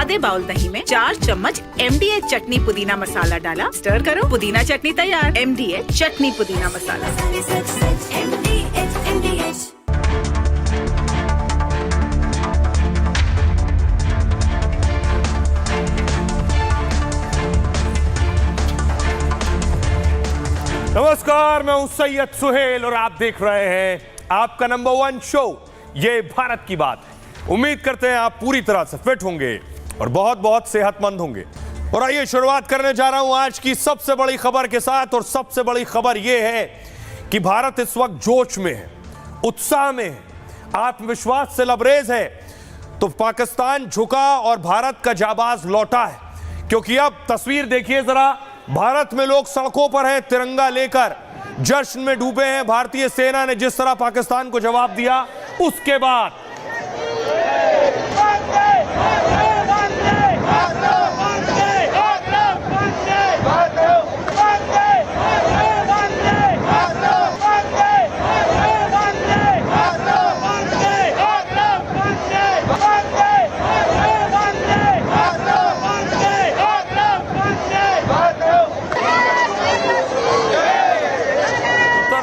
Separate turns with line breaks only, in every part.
आधे बाउल दही में 4 चम्मच MDH चटनी पुदीना मसाला डाला, स्टर करो, पुदीना चटनी तैयार। MDH चटनी पुदीना मसाला।
नमस्कार, मैं हूं सैयद सुहेल और आप देख रहे हैं आपका नंबर 1 शो ये भारत की बात है। उम्मीद करते हैं आप पूरी तरह से फिट होंगे और बहुत बहुत सेहतमंद होंगे। और आइए शुरुआत करने जा रहा हूं आज की सबसे बड़ी खबर के साथ। और सबसे बड़ी खबर यह है कि भारत इस वक्त जोश में है, उत्साह में है, आत्मविश्वास से लबरेज है। तो पाकिस्तान झुका और भारत का जाबाज लौटा है, क्योंकि अब तस्वीर देखिए जरा, भारत में लोग सड़कों पर हैं तिरंगा लेकर, जश्न में डूबे हैं। भारतीय सेना ने जिस तरह पाकिस्तान को जवाब दिया, उसके बाद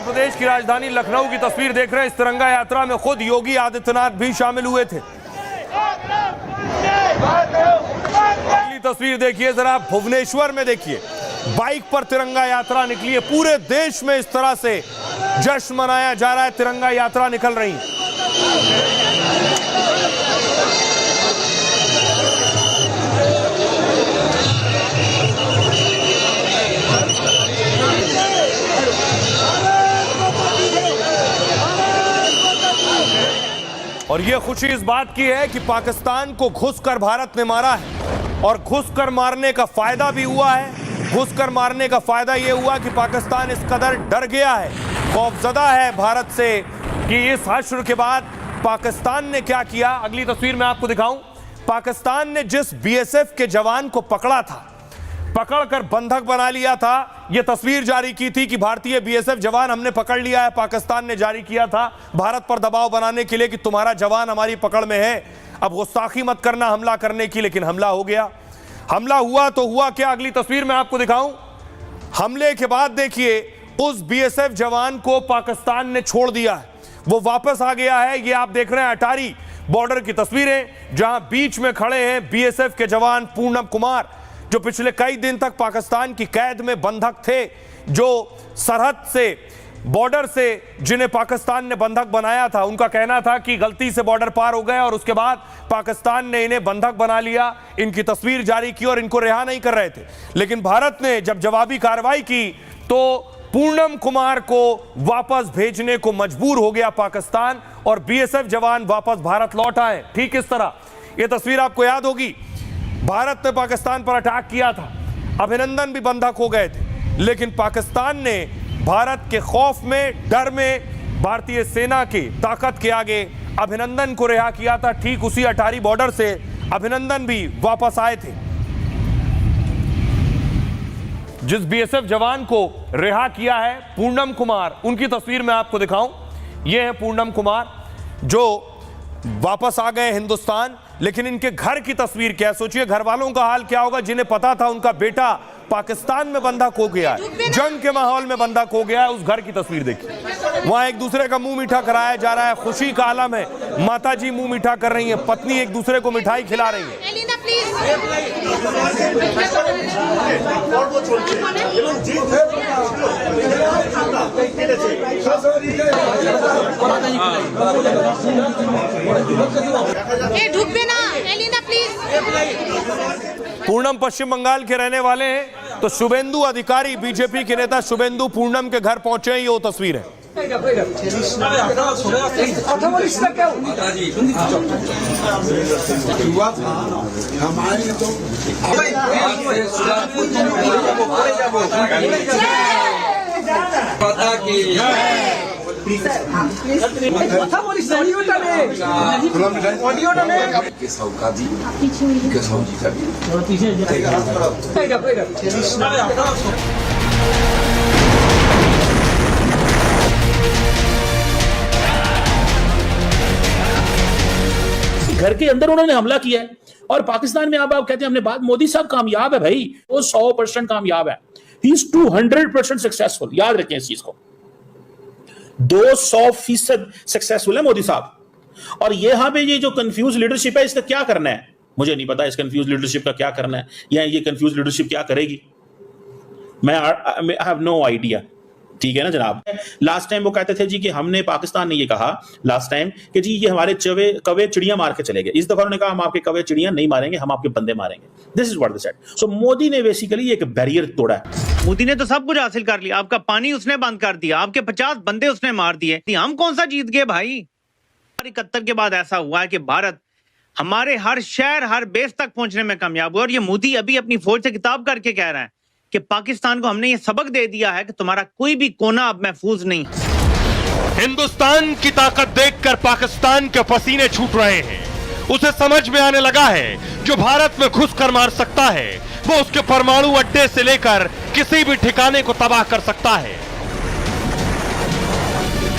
प्रदेश की राजधानी लखनऊ की तस्वीर देख रहे हैं। इस तिरंगा यात्रा में खुद योगी आदित्यनाथ भी शामिल हुए थे। अगली तस्वीर देखिए जरा, भुवनेश्वर में देखिए, बाइक पर तिरंगा यात्रा निकली है। पूरे देश में इस तरह से जश्न मनाया जा रहा है, तिरंगा यात्रा निकल रही है। और यह खुशी इस बात की है कि पाकिस्तान को घुसकर भारत ने मारा है, और घुसकर मारने का फायदा भी हुआ है। घुसकर मारने का फायदा यह हुआ कि पाकिस्तान इस कदर डर गया है, खौफजदा है भारत से, कि इस हश्र के बाद पाकिस्तान ने क्या किया। अगली तस्वीर में आपको दिखाऊं, पाकिस्तान ने जिस BSF के जवान को पकड़ा था, पकड़कर बंधक बना लिया था, यह तस्वीर जारी की थी कि भारतीय BSF जवान हमने पकड़ लिया है। पाकिस्तान ने जारी किया था भारत पर दबाव बनाने के लिए कि तुम्हारा जवान हमारी पकड़ में है, अब गुस्ताखी मत करना हमला करने की। लेकिन हमला हो गया। हमला हुआ तो हुआ क्या, अगली तस्वीर में आपको दिखाऊं। हमले के बाद देखिए, उस BSF जवान को पाकिस्तान ने छोड़ दिया है, वो वापस आ गया है। ये आप देख रहे हैं अटारी बॉर्डर की तस्वीरें, जहां बीच में खड़े हैं BSF के जवान पूनम कुमार, जो पिछले कई दिन तक पाकिस्तान की कैद में बंधक थे, जो सरहद से, बॉर्डर से जिन्हें पाकिस्तान ने बंधक बनाया था। उनका कहना था कि गलती से बॉर्डर पार हो गए और उसके बाद पाकिस्तान ने इन्हें बंधक बना लिया, इनकी तस्वीर जारी की और इनको रिहा नहीं कर रहे थे। लेकिन भारत ने जब जवाबी कार्रवाई की तो पूनम कुमार को वापस भेजने को मजबूर हो गया पाकिस्तान, और BSF जवान वापस भारत लौट आए। ठीक इस तरह यह तस्वीर आपको याद होगी, भारत ने पाकिस्तान पर अटैक किया था, अभिनंदन भी बंधक हो गए थे, लेकिन पाकिस्तान ने भारत के खौफ में, डर में, भारतीय सेना की ताकत के आगे अभिनंदन को रिहा किया था। ठीक उसी अटारी बॉर्डर से अभिनंदन भी वापस आए थे। जिस BSF जवान को रिहा किया है पूनम कुमार, उनकी तस्वीर मैं आपको दिखाऊं। यह है पूनम कुमार जो वापस आ गए हिंदुस्तान। लेकिन इनके घर की तस्वीर क्या है, सोचिए घर वालों का हाल क्या होगा, जिन्हें पता था उनका बेटा पाकिस्तान में बंधक हो गया है, जंग के माहौल में बंधक हो गया है। उस घर की तस्वीर देखिए, वहां एक दूसरे का मुंह मीठा कराया जा रहा है, खुशी का आलम है। माता जी मुंह मीठा कर रही है, पत्नी एक दूसरे को मिठाई खिला रही है। पूनम पश्चिम बंगाल के रहने वाले हैं, तो शुभेंदु अधिकारी, बीजेपी के नेता शुभेंदु पूनम के घर पहुंचे हैं। ये वो तस्वीर है।
घर के अंदर उन्होंने हमला किया है और पाकिस्तान में आप कहते हैं हमने बात, मोदी साहब कामयाब है भाई, वो 100% कामयाब है, ही इज 200% सक्सेसफुल। याद रखें इस चीज को, 200% सक्सेसफुल है मोदी साहब। और यहां पे ये जो कंफ्यूज लीडरशिप है, इसका क्या करना है मुझे नहीं पता, इस कंफ्यूज लीडरशिप का क्या करना है, या ये कंफ्यूज लीडरशिप क्या करेगी, मैं आई हैव नो आइडिया। ठीक है ना जनाब। लास्ट टाइम वो कहते थे जी कि हमने, पाकिस्तान ने ये कहा लास्ट टाइम कि जी ये हमारे कवे चिड़िया मार के चले गए। इस दफा उन्होंने कहा हम आपके कवे चिड़िया नहीं मारेंगे, हम आपके बंदे मारेंगे। This is what they said. So Modi ने बेसिकली एक बैरियर तोड़ा है।
मोदी ने तो सब कुछ हासिल कर लिया, आपका पानी उसने बंद कर दिया, आपके 50 बंदे उसने मार दिए, हम कौन सा जीत गए भाई। 71 के बाद ऐसा हुआ है कि भारत हमारे हर शहर हर बेस तक पहुंचने में कामयाब हुआ। और ये मोदी अभी अपनी फौज से किताब करके कह रहा है कि पाकिस्तान को हमने ये सबक दे दिया है कि तुम्हारा कोई भी कोना अब महफूज नहीं।
हिंदुस्तान की ताकत देखकर पाकिस्तान के पसीने छूट रहे हैं। उसे समझ में आने लगा है जो भारत में घुसकर मार सकता है वो उसके परमाणु अड्डे से लेकर किसी भी ठिकाने को तबाह कर सकता है।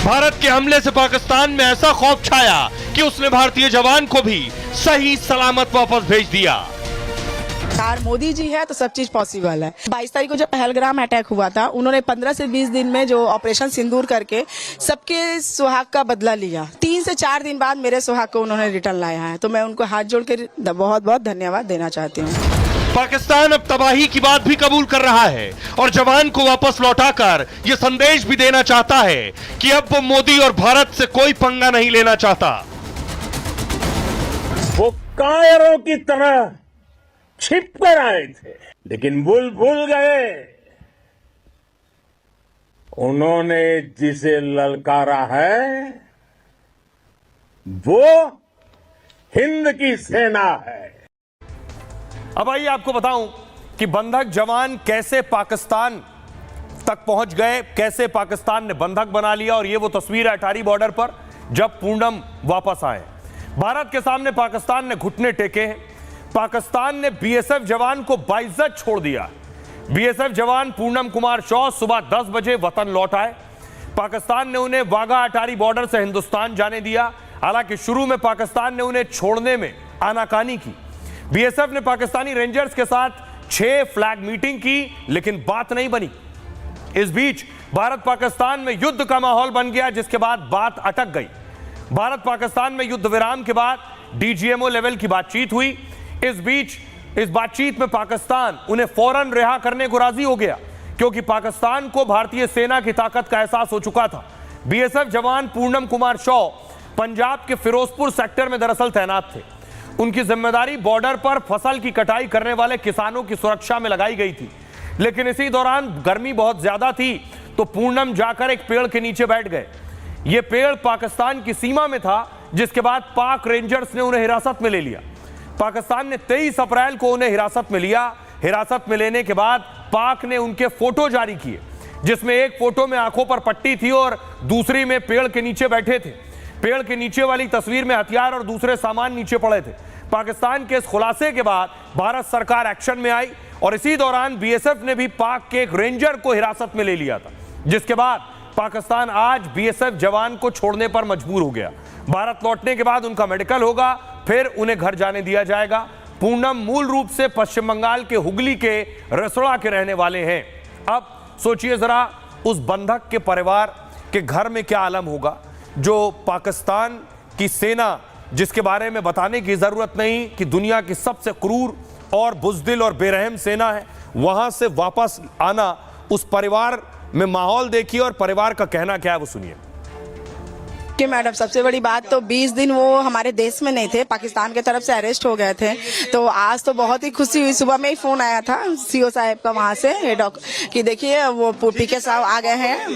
भारत के हमले से पाकिस्तान में ऐसा खौफ छाया कि उसने भारतीय जवान को भी सही सलामत वापस भेज दिया।
सरकार मोदी जी है तो सब चीज पॉसिबल है। 22 तारीख को जब पहलगाम अटैक हुआ था, उन्होंने 15 से 20 दिन में जो ऑपरेशन सिंदूर करके सबके सुहाग का बदला लिया। 3 से 4 दिन बाद मेरे सुहाग को उन्होंने रिटर्न लाया है, तो मैं उनको हाथ जोड़ के बहुत बहुत धन्यवाद देना चाहती हूँ।
पाकिस्तान अब तबाही की बात भी कबूल कर रहा है और जवान को वापस लौटाकर यह संदेश भी देना चाहता है कि अब वो मोदी और भारत से कोई पंगा नहीं लेना चाहता।
वो कायरों की तरह छिप कर आए थे, लेकिन भूल गए उन्होंने जिसे ललकारा है वो हिंद की सेना है।
अब आइए आपको बताऊं कि बंधक जवान कैसे पाकिस्तान तक पहुंच गए, कैसे पाकिस्तान ने बंधक बना लिया। और ये वो तस्वीर है अटारी बॉर्डर पर जब पूनम वापस आए। भारत के सामने पाकिस्तान ने घुटने टेके हैं। पाकिस्तान ने बीएसएफ जवान को बाइज्जत छोड़ दिया। बीएसएफ जवान पूनम कुमार शॉ सुबह 10 बजे वतन लौट आए। पाकिस्तान ने उन्हें वाघा अटारी बॉर्डर से हिंदुस्तान जाने दिया। हालांकि शुरू में पाकिस्तान ने उन्हें छोड़ने में आनाकानी की। बीएसएफ ने पाकिस्तानी रेंजर्स के साथ 6 फ्लैग मीटिंग की, लेकिन बात नहीं बनी। इस बीच भारत पाकिस्तान में युद्ध का माहौल बन गया, जिसके बाद बात अटक गई। भारत पाकिस्तान में युद्ध विराम के बाद डीजीएमओ लेवल की बातचीत हुई। इस बीच इस बातचीत में पाकिस्तान उन्हें फौरन रिहा करने को राजी हो गया, क्योंकि पाकिस्तान को भारतीय सेना की ताकत का एहसास हो चुका था। बीएसएफ जवान पूनम कुमार शॉ पंजाब के फिरोजपुर सेक्टर में दरअसल तैनात थे। उनकी जिम्मेदारी बॉर्डर पर फसल की कटाई करने वाले किसानों की सुरक्षा में लगाई गई थी। लेकिन इसी दौरान गर्मी बहुत ज्यादा थी, तो पूनम जाकर एक पेड़ के नीचे बैठ गए। यह पेड़ पाकिस्तान की सीमा में था, जिसके बाद पाक रेंजर्स ने उन्हें हिरासत में ले लिया। पाकिस्तान ने 23 अप्रैल को उन्हें हिरासत में लिया। हिरासत में लेने के बाद पाक ने उनके फोटो जारी किए, जिसमें एक फोटो में आंखों पर पट्टी थी और दूसरी में पेड़ के नीचे बैठे थे। पेड़ के नीचे वाली तस्वीर में हथियार और दूसरे सामान नीचे पड़े थे। पाकिस्तान के इस खुलासे के बाद भारत सरकार एक्शन में आई और इसी दौरान बीएसएफ ने भी पाक के एक रेंजर को हिरासत में ले लिया था, जिसके बाद पाकिस्तान आज बीएसएफ जवान को छोड़ने पर मजबूर हो गया। भारत लौटने के बाद उनका मेडिकल होगा, फिर उन्हें घर जाने दिया जाएगा। पूनम मूल रूप से पश्चिम बंगाल के हुगली के रसोड़ा के रहने वाले हैं। अब सोचिए जरा उस बंधक के परिवार के घर में क्या आलम होगा, जो पाकिस्तान की सेना, जिसके बारे में बताने की जरूरत नहीं कि दुनिया की सबसे क्रूर और बुज़दिल और बेरहम सेना है, वहां से वापस आना। उस परिवार में माहौल देखिए और परिवार का कहना क्या है वो सुनिए।
कि मैडम सबसे बड़ी बात तो 20 दिन वो हमारे देश में नहीं थे, पाकिस्तान की तरफ से अरेस्ट हो गए थे। तो आज तो बहुत ही खुशी हुई। सुबह में ही फोन आया था सीओ साहब का वहां से कि देखिए वो पीके साहब आ गए हैं,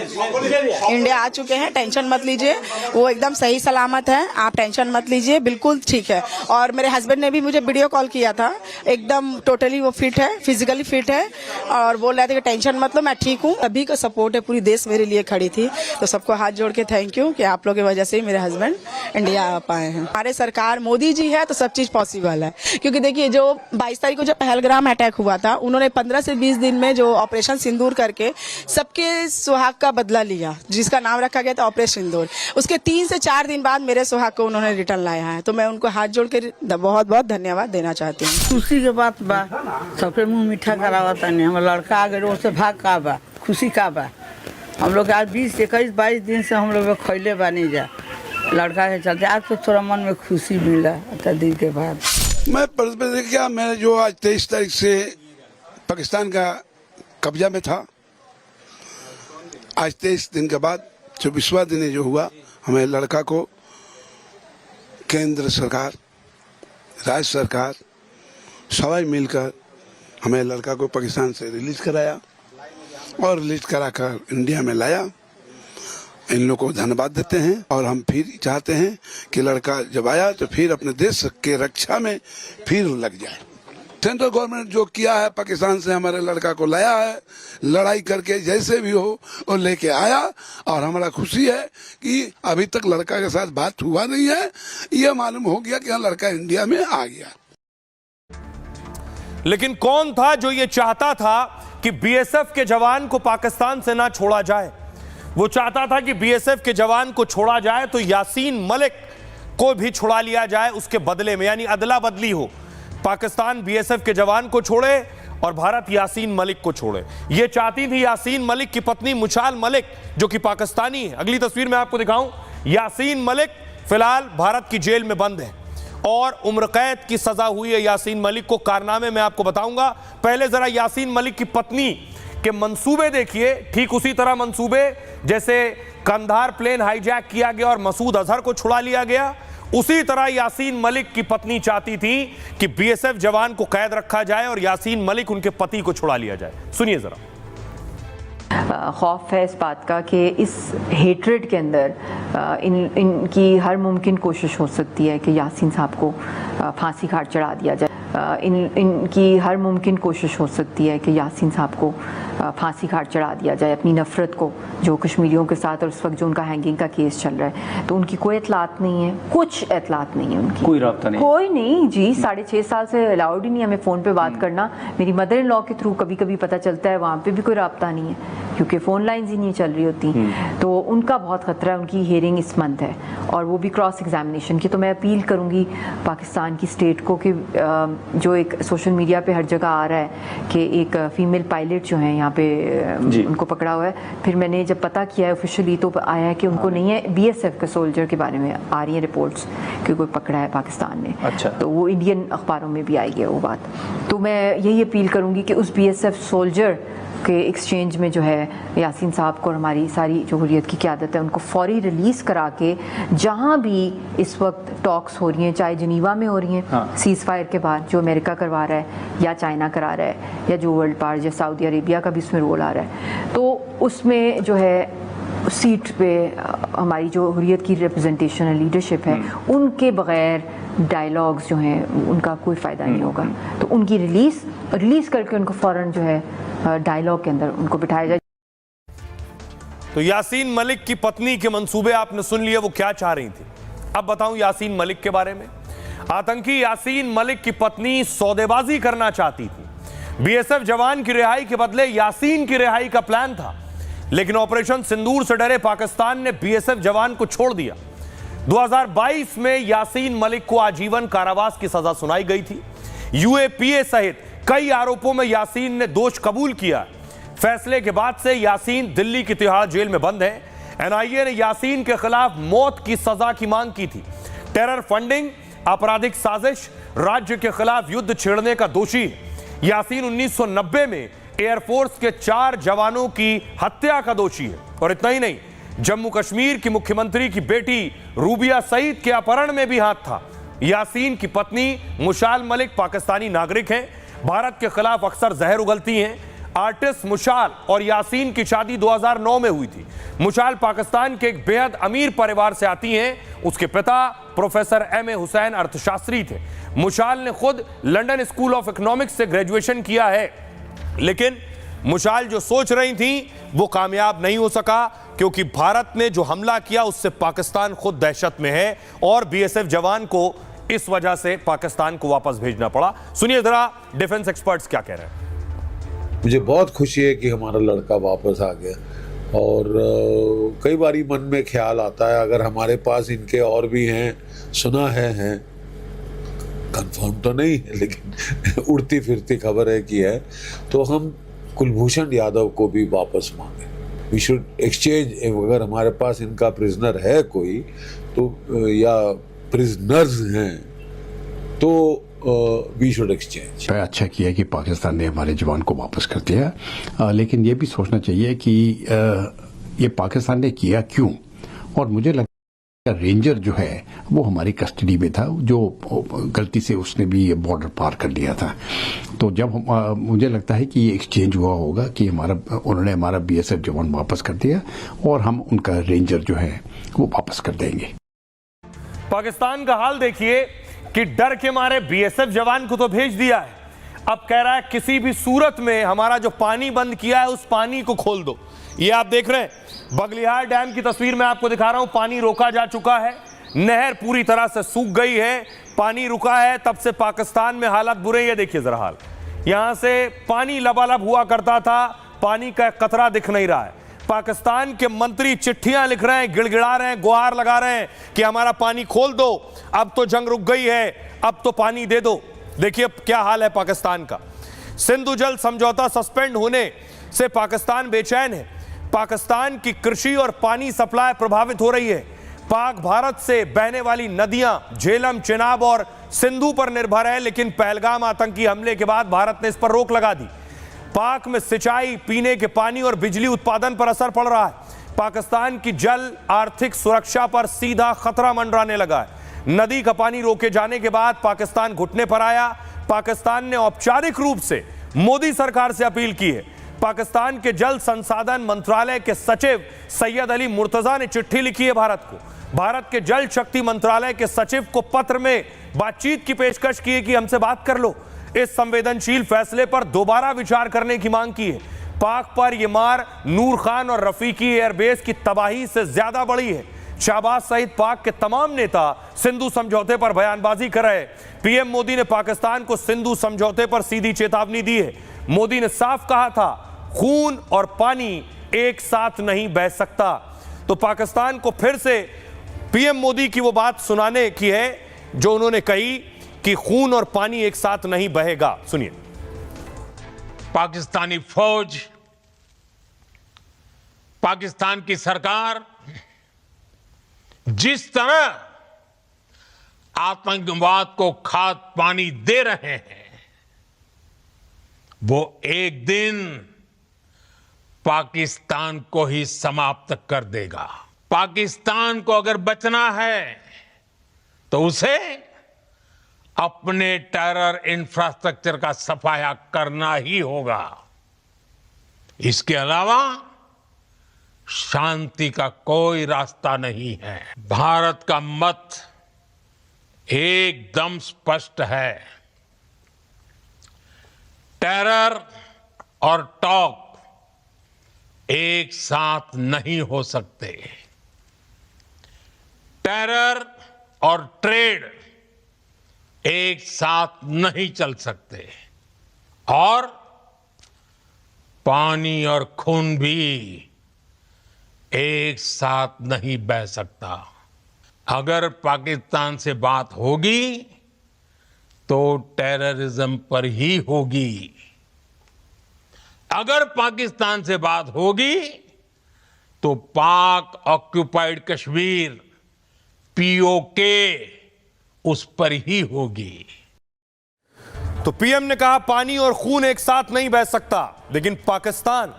इंडिया आ चुके हैं, टेंशन मत लीजिए, वो एकदम सही सलामत है, आप टेंशन मत लीजिए, बिल्कुल ठीक है। और मेरे हस्बैंड ने भी मुझे वीडियो कॉल किया था, एकदम टोटली वो फिट है, फिजिकली फिट है और बोल रहे थे कि टेंशन मत लो, मैं ठीक हूँ। अभी का सपोर्ट है, पूरी देश मेरे लिए खड़ी थी। तो सबको हाथ जोड़ के थैंक यू कि आप लोग वजह से ही मेरे हस्बैंड इंडिया आ पाए हैं। हमारे सरकार मोदी जी है तो सब चीज पॉसिबल है, क्योंकि देखिए जो 22 तारीख को जो पहलगाम अटैक हुआ था, उन्होंने 15 से 20 दिन में जो ऑपरेशन सिंदूर करके सबके सुहाग का बदला लिया, जिसका नाम रखा गया था ऑपरेशन सिंदूर। उसके 3 से 4 दिन बाद मेरे सुहाग को उन्होंने रिटर्न लाया है, तो मैं उनको हाथ जोड़ के बहुत बहुत धन्यवाद देना चाहती हूँ।
खुशी के बात बा, सबके मुंह मीठा करावा तनी। हमारा लड़का आ गए से भाग का बा, खुशी का बा। हम लोग आज 20, 21, 22 दिन से हम लोग खैले बानी जा लड़का के चलते। आज तो थोड़ा मन में खुशी मिला इतना दिन के बाद।
मैं क्या मैं जो आज 23 तारीख से पाकिस्तान का कब्जा में था, आज 23 दिन के बाद 24वां दिन जो हुआ, हमें लड़का को केंद्र सरकार, राज्य सरकार सभी मिलकर हमें लड़का को पाकिस्तान से रिलीज कराया और रिलीज कराकर इंडिया में लाया। इन लोगों को धन्यवाद देते हैं और हम फिर चाहते हैं कि लड़का जब आया तो फिर अपने देश के रक्षा में फिर लग जाए। सेंट्रल गवर्नमेंट जो किया है, पाकिस्तान से हमारे लड़का को लाया है, लड़ाई करके जैसे भी हो और लेके आया, और हमारा खुशी है कि अभी तक लड़का के साथ बात हुआ नहीं है। ये मालूम हो गया कि लड़का इंडिया में आ गया।
लेकिन कौन था जो ये चाहता था कि बीएसएफ के जवान को पाकिस्तान से ना छोड़ा जाए? वो चाहता था कि बीएसएफ के जवान को छोड़ा जाए तो यासीन मलिक को भी छुड़ा लिया जाए उसके बदले में, यानी अदला बदली हो। पाकिस्तान बीएसएफ के जवान को छोड़े और भारत यासीन मलिक को छोड़े। ये चाहती थी यासीन मलिक की पत्नी मुशाल मलिक, जो कि पाकिस्तानी है। अगली तस्वीर में आपको दिखाऊं, यासीन मलिक फिलहाल भारत की जेल में बंद है और उम्र कैद की सजा हुई है यासीन मलिक को। कारनामे मैं आपको बताऊंगा। पहले जरा यासीन मलिक की पत्नी के मंसूबे देखिए। ठीक उसी तरह मंसूबे जैसे कंधार प्लेन हाईजैक किया गया और मसूद अजहर को छुड़ा लिया गया, उसी तरह यासीन मलिक की पत्नी चाहती थी कि बीएसएफ जवान को कैद रखा जाए और यासीन मलिक उनके पति को छुड़ा लिया जाए। सुनिए जरा।
खौफ है इस बात का कि इस हेट्रेड के अंदर इनकी हर मुमकिन कोशिश हो सकती है कि यासीन साहब को फांसी घाट चढ़ा दिया जाए। इनकी हर मुमकिन कोशिश हो सकती है कि यासीन साहब को फांसी घाट चढ़ा दिया जाए, अपनी नफरत को जो कश्मीरियों के साथ, और इस वक्त जो उनका हैंगिंग का केस चल रहा है, तो उनकी कोई इतलात नहीं है, कुछ इतलात नहीं है उनकी, कोई राब्ता नहीं, कोई नहीं जी। 6.5 साल से अलाउड ही नहीं हमें फ़ोन पे बात करना। मेरी मदर इन लॉ के थ्रू कभी कभी पता चलता है, वहाँ पे भी कोई राब्ता नहीं है क्योंकि फ़ोन लाइन्स ही नहीं चल रही होती। तो उनका बहुत ख़तरा है। उनकी हियरिंग इस मंथ है और वो भी क्रॉस एग्जामिनेशन की। तो मैं अपील करूँगी पाकिस्तान की स्टेट को कि जो एक सोशल मीडिया पे हर जगह आ रहा है कि एक फ़ीमेल पायलट जो है यहाँ पे उनको पकड़ा हुआ है, फिर मैंने जब पता किया है ऑफिशियली तो आया है कि उनको नहीं है, बीएसएफ के सोल्जर के बारे में आ रही है रिपोर्ट्स कि कोई पकड़ा है पाकिस्तान ने। अच्छा। तो वो इंडियन अखबारों में भी आई है वो बात। तो मैं यही अपील करूँगी कि उस बीएसएफ सोल्जर के एक्सचेंज में जो है यासीन साहब को और हमारी सारी जो हुर्रियत की क़यादत है उनको फौरी रिलीज़ करा के, जहाँ भी इस वक्त टॉक्स हो रही हैं, चाहे जनीवा में हो रही हैं सीज़ फायर के बाद जो अमेरिका करवा रहा है या चाइना करा रहा है या जो वर्ल्ड पावर या सऊदी अरेबिया का भी इसमें रोल आ रहा है, तो उसमें जो है सीट पे हमारी जो हुर्रियत की रिप्रेजेंटेशन है, लीडरशिप है, उनके बगैर डायलॉग्स जो हैं उनका कोई फ़ायदा नहीं होगा। तो उनकी रिलीज़ करके उनको फ़ौरन जो है डायलॉग के अंदर उनको बिठाया जाए।
तो यासीन मलिक की पत्नी के मंसूबे आपने सुन लिए, वो क्या चाह रही थी। अब बताऊं यासीन मलिक के बारे में। आतंकी यासीन मलिक की पत्नी सौदेबाजी करना चाहती थी। बीएसएफ जवान की रिहाई के बदले यासीन की रिहाई का प्लान था, लेकिन ऑपरेशन सिंदूर से डरे पाकिस्तान ने बीएसएफ जवान को छोड़ दिया। 2022 में यासीन मलिक को आजीवन कारावास की सजा सुनाई गई थी। यूएपीए सहित कई आरोपों में यासीन ने दोष कबूल किया। फैसले के बाद से यासीन दिल्ली की तिहाड़ जेल में बंद है। एनआईए ने यासीन के खिलाफ मौत की सजा की मांग की थी। टेरर फंडिंग, आपराधिक साजिश, राज्य के खिलाफ युद्ध छेड़ने का दोषी है। यासीन 1990 में एयरफोर्स के 4 जवानों की हत्या का दोषी है। और इतना ही नहीं, जम्मू कश्मीर की मुख्यमंत्री की बेटी रूबिया सईद के अपहरण में भी हाथ था। यासीन की पत्नी मुशाल मलिक पाकिस्तानी नागरिक हैं, भारत के खिलाफ अक्सर जहर उगलती हैं। आर्टिस्ट मुशाल और यासीन की शादी 2009 में हुई थी। मुशाल पाकिस्तान के एक बेहद अमीर परिवार से आती हैं। उसके पिता प्रोफेसर एम ए हुसैन अर्थशास्त्री थे। मुशाल ने खुद लंदन स्कूल ऑफ इकोनॉमिक्स से ग्रेजुएशन किया है, लेकिन मुशाल जो सोच रही थी वो कामयाब नहीं हो सका, क्योंकि भारत ने जो हमला किया उससे पाकिस्तान खुद दहशत में है और बीएसएफ जवान को इस वजह से पाकिस्तान को वापस भेजना पड़ा। सुनिए जरा डिफेंस एक्सपर्ट्स क्या कह रहे हैं।
मुझे बहुत खुशी है कि हमारा लड़का वापस आ गया, और कई बारी मन में ख्याल आता है अगर हमारे पास इनके और भी हैं, सुना है कंफर्म तो नहीं है लेकिन उड़ती फिरती खबर है कि है, तो हम कुलभूषण यादव को भी वापस मांगे। वी शुड एक्सचेंज, अगर हमारे पास इनका प्रिजनर है कोई तो या प्रिजनर्स हैं तो वी शुड एक्सचेंज।
अच्छा किया कि पाकिस्तान ने हमारे जवान को वापस कर दिया, लेकिन ये भी सोचना चाहिए कि ये पाकिस्तान ने किया क्यों। और मुझे लगता है रेंजर जो है वो हमारी कस्टडी में था, जो गलती से उसने भी बॉर्डर पार कर लिया था। तो जब मुझे लगता है कि ये एक्सचेंज हुआ होगा कि उन्होंने हमारा बीएसएफ जवान वापस कर दिया और हम उनका रेंजर जो है वो वापस कर देंगे।
पाकिस्तान का हाल देखिए कि डर के मारे बीएसएफ जवान को तो भेज दिया है, अब कह रहा है किसी भी सूरत में हमारा जो पानी बंद किया है उस पानी को खोल दो। ये आप देख रहे हैं बगलिहार डैम की तस्वीर में आपको दिखा रहा हूं, पानी रोका जा चुका है, नहर पूरी तरह से सूख गई है, पानी रुका है, तब से पाकिस्तान में हालात बुरे। ये देखिए जरा हाल, यहां से पानी लबालब हुआ करता था, पानी का कतरा दिख नहीं रहा है। पाकिस्तान के मंत्री चिट्ठियां लिख रहे हैं, गिड़गिड़ा रहे हैं, गुहार लगा रहे हैं कि हमारा पानी खोल दो, अब तो जंग रुक गई है, अब तो पानी दे दो। देखिए क्या हाल है पाकिस्तान का। सिंधु जल समझौता सस्पेंड होने से पाकिस्तान बेचैन है, पाकिस्तान की कृषि और पानी सप्लाई प्रभावित हो रही है। पाक भारत से बहने वाली नदियां झेलम, चिनाब और सिंधु पर निर्भर है, लेकिन पहलगाम आतंकी हमले के बाद भारत ने इस पर रोक लगा दी। पाक में सिंचाई, पीने के पानी और बिजली उत्पादन पर असर पड़ रहा है। पाकिस्तान की जल आर्थिक सुरक्षा पर सीधा खतरा मंडराने लगा है। नदी का पानी रोके जाने के बाद पाकिस्तान घुटने पर आया। पाकिस्तान ने औपचारिक रूप से मोदी सरकार से अपील की है। पाकिस्तान के जल संसाधन मंत्रालय के सचिव सैयद अली मुर्तजा ने चिट्ठी लिखी है भारत को। भारत के जल शक्ति मंत्रालय के सचिव को पत्र में बातचीत की पेशकश की है कि हमसे बात कर लो, इस संवेदनशील फैसले पर दोबारा विचार करने की मांग की है। पाक पर यह मार नूर खान और रफीकी एयरबेस की तबाही से ज्यादा बड़ी है। शाहबाज सहित पाक के तमाम नेता सिंधु समझौते पर बयानबाजी कर रहे। पीएम मोदी ने पाकिस्तान को सिंधु समझौते पर सीधी चेतावनी दी है। मोदी ने साफ कहा था, खून और पानी एक साथ नहीं बह सकता। तो पाकिस्तान को फिर से पीएम मोदी की वो बात सुनाने की है जो उन्होंने कही कि खून और पानी एक साथ नहीं बहेगा। सुनिए।
पाकिस्तानी फौज, पाकिस्तान की सरकार जिस तरह आतंकवाद को खाद पानी दे रहे हैं, वो एक दिन पाकिस्तान को ही समाप्त कर देगा। पाकिस्तान को अगर बचना है तो उसे अपने टेरर इंफ्रास्ट्रक्चर का सफाया करना ही होगा। इसके अलावा शांति का कोई रास्ता नहीं है। भारत का मत एकदम स्पष्ट है। टेरर और टॉक एक साथ नहीं हो सकते। टेरर और ट्रेड एक साथ नहीं चल सकते, और पानी और खून भी एक साथ नहीं बह सकता। अगर पाकिस्तान से बात होगी तो टेररिज्म पर ही होगी। अगर पाकिस्तान से बात होगी तो पाक ऑक्युपाइड कश्मीर पीओके उस पर ही होगी।
तो पीएम ने कहा पानी और खून एक साथ नहीं बह सकता, लेकिन पाकिस्तान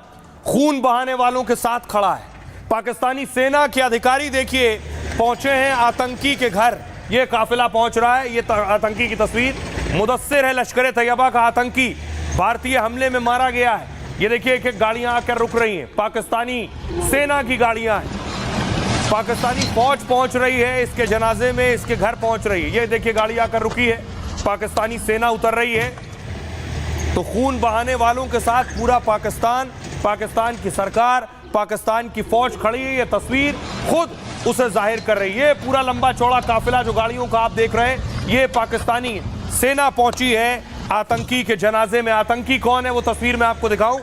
खून बहाने वालों के साथ खड़ा है। पाकिस्तानी सेना के अधिकारी देखिए पहुंचे हैं आतंकी के घर। यह काफिला पहुंच रहा है, यह आतंकी की तस्वीर। मुदस्सिर है लश्कर तैयबा का आतंकी, भारतीय हमले में मारा गया है। ये देखिए एक एक गाड़ियां आकर रुक रही हैं, पाकिस्तानी सेना की गाड़ियां हैं। पाकिस्तानी फौज पहुंच रही है इसके जनाजे में, इसके घर पहुंच रही है। ये देखिए गाड़ी आकर रुकी है, पाकिस्तानी सेना उतर रही है। तो खून बहाने वालों के साथ पूरा पाकिस्तान, पाकिस्तान की सरकार, पाकिस्तान की फौज खड़ी है। ये तस्वीर खुद उसे जाहिर कर रही है। पूरा लंबा चौड़ा काफिला जो गाड़ियों का आप देख रहे हैं, ये पाकिस्तानी सेना पहुंची है आतंकी के जनाजे में। आतंकी कौन है वो तस्वीर मैं आपको दिखाऊं।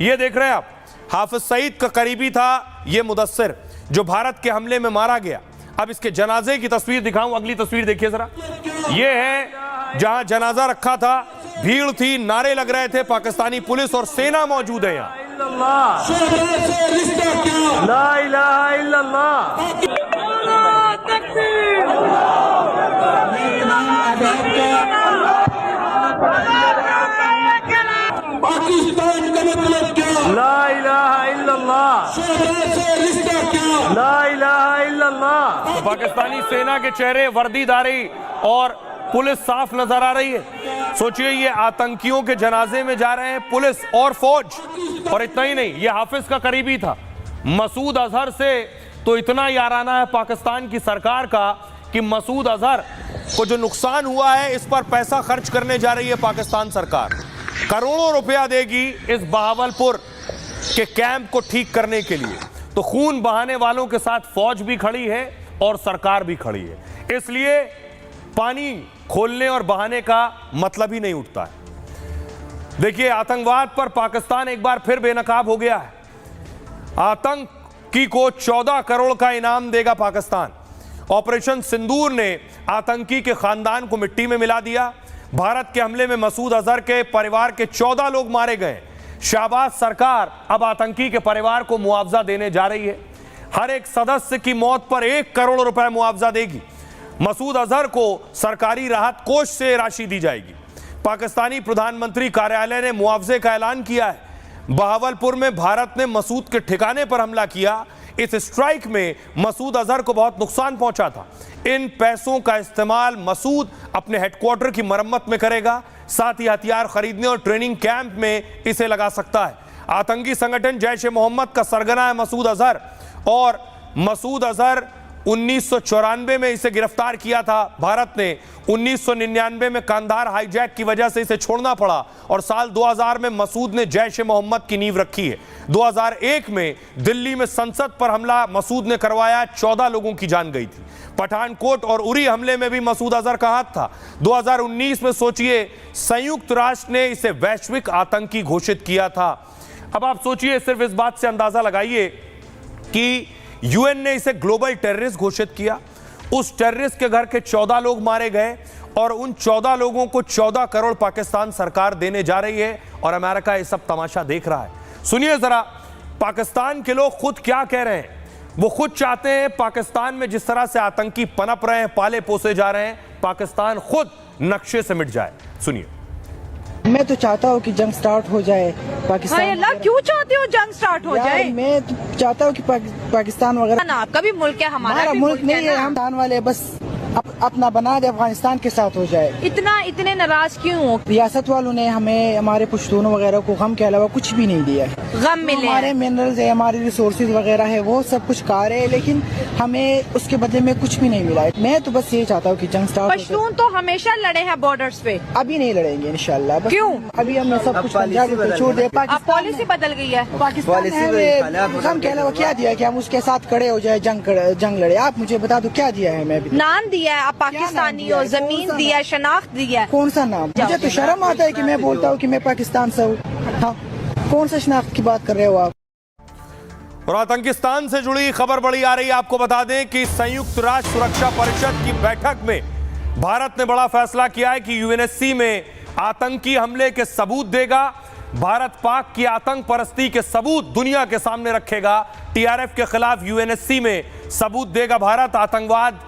ये देख रहे हैं आप, हाफिज सईद का करीबी था ये मुदस्सिर, जो भारत के हमले में मारा गया। अब इसके जनाजे की तस्वीर दिखाऊं, अगली तस्वीर देखिए जरा। ये है जहां जनाजा रखा था, भीड़ थी, नारे लग रहे थे, पाकिस्तानी पुलिस और सेना मौजूद है यहाँ।
पाकिस्तान का मतलब क्या? ला इलाहा इल्लल्लाह। ला इलाहा इल्लल्लाह।
तो पाकिस्तानी सेना के चेहरे, वर्दीदारी और पुलिस साफ नजर आ रही है। सोचिए ये आतंकियों के जनाजे में जा रहे हैं पुलिस और फौज। और इतना ही नहीं, ये हाफिज का करीबी था। मसूद अजहर से तो इतना याराना है पाकिस्तान की सरकार का कि मसूद अजहर को जो नुकसान हुआ है इस पर पैसा खर्च करने जा रही है पाकिस्तान सरकार। करोड़ों रुपया देगी इस बहावलपुर के कैंप को ठीक करने के लिए। तो खून बहाने वालों के साथ फौज भी खड़ी है और सरकार भी खड़ी है। इसलिए पानी खोलने और बहाने का मतलब ही नहीं उठता है। देखिए, आतंकवाद पर पाकिस्तान एक बार फिर बेनकाब हो गया है। आतंकी को 14 करोड़ का इनाम देगा पाकिस्तान। ऑपरेशन सिंदूर ने आतंकी के खानदान को मिट्टी में मिला दिया। भारत के हमले में मसूद अजहर के परिवार के 14 लोग मारे गए। शाहबाज सरकार अब आतंकी के परिवार को मुआवजा देने जा रही है। हर एक सदस्य की मौत पर 1 करोड़ रुपए मुआवजा देगी। मसूद अजहर को सरकारी राहत कोष से राशि दी जाएगी। पाकिस्तानी प्रधानमंत्री कार्यालय ने मुआवजे का ऐलान किया है। बहावलपुर में भारत ने मसूद के ठिकाने पर हमला किया। इस स्ट्राइक में मसूद अजहर को बहुत नुकसान पहुंचा था। इन पैसों का इस्तेमाल मसूद अपने हेडक्वार्टर की मरम्मत में करेगा, साथ ही हथियार खरीदने और ट्रेनिंग कैंप में इसे लगा सकता है। आतंकी संगठन जैश ए मोहम्मद का सरगना है मसूद अजहर, और मसूद अजहर 1994 में इसे गिरफ्तार किया था भारत ने। 1999 में कांधार हाईजैक की वजह से इसे छोड़ना पड़ा और साल 2000 में मसूद ने जैश ए मोहम्मद की नींव रखी है। 2001 में दिल्ली में संसद पर हमला मसूद ने करवाया, 14 लोगों की जान गई थी। पठानकोट और उरी हमले में भी मसूद अजहर का हाथ था। 2019 में सोचिए, संयुक्त राष्ट्र ने इसे वैश्विक आतंकी घोषित किया था। अब आप सोचिए, सिर्फ इस बात से अंदाजा लगाइए कि यूएन ने इसे ग्लोबल टेररिस्ट घोषित किया। उस टेररिस्ट के घर के 14 लोग मारे गए और उन 14 लोगों को 14 करोड़ पाकिस्तान सरकार देने जा रही है और अमेरिका ये सब तमाशा देख रहा है। सुनिए जरा, पाकिस्तान के लोग खुद क्या कह रहे हैं। वो खुद चाहते हैं पाकिस्तान में जिस तरह से आतंकी पनप रहे हैं, पाले पोसे जा रहे हैं, पाकिस्तान खुद नक्शे से मिट जाए। सुनिए।
मैं तो चाहता हूँ कि जंग स्टार्ट हो जाए पाकिस्तान।
अल्लाह, क्यों चाहते हो जंग स्टार्ट हो जाए?
मैं तो चाहता हूँ कि पाकिस्तान वगैरह।
आपका भी मुल्क है, हमारा भी
मुल्क नहीं है। हम पाकिस्तान वाले बस अपना बना दे, अफगानिस्तान के साथ हो जाए।
इतने नाराज क्यों हो?
रियासत वालों ने हमें, हमारे पश्तूनों वगैरह को गम के अलावा कुछ भी नहीं दिया।
गम मिले,
हमारे मिनरल्स है, हमारे रिसोर्सेज वगैरह है, वो सब कुछ कार है, लेकिन हमें उसके बदले में कुछ भी नहीं मिला है। मैं तो बस ये चाहता हूँ कि जंग स्टार्ट।
पश्तून तो हमेशा लड़े हैं बॉर्डर्स पे,
अभी नहीं लड़ेंगे इंशाल्लाह।
क्यों?
अभी हमने सब कुछ छोड़ दिया।
पॉलिसी बदल गई है।
पाकिस्तान ने गम के अलावा क्या दिया कि हम उसके साथ खड़े हो जाए, जंग लड़े? आप मुझे बता दो क्या दिया है? मैं भी
नाम दिया है, आप पाकिस्तानी हो, जमीन दिया, शनाख्त दिया।
कौन सा नाम? मुझे तो शर्म आता है कि मैं बोलता हूँ कि मैं पाकिस्तान से हूँ। हाँ, कौन सा शनाख्त की बात कर रहे हो आप?
और आतंकिस्तान से जुड़ी खबर बड़ी आ रही है। आपको बता दें कि संयुक्त राष्ट्र सुरक्षा परिषद की बैठक में भारत ने बड़ा फैसला किया है कि यूएनएससी में आतंकी हमले के सबूत देगा। भारत पाक की आतंक परस्ती के सबूत दुनिया के सामने रखेगा। टीआरएफ के खिलाफ यूएनएससी में सबूत देगा भारत। आतंकवाद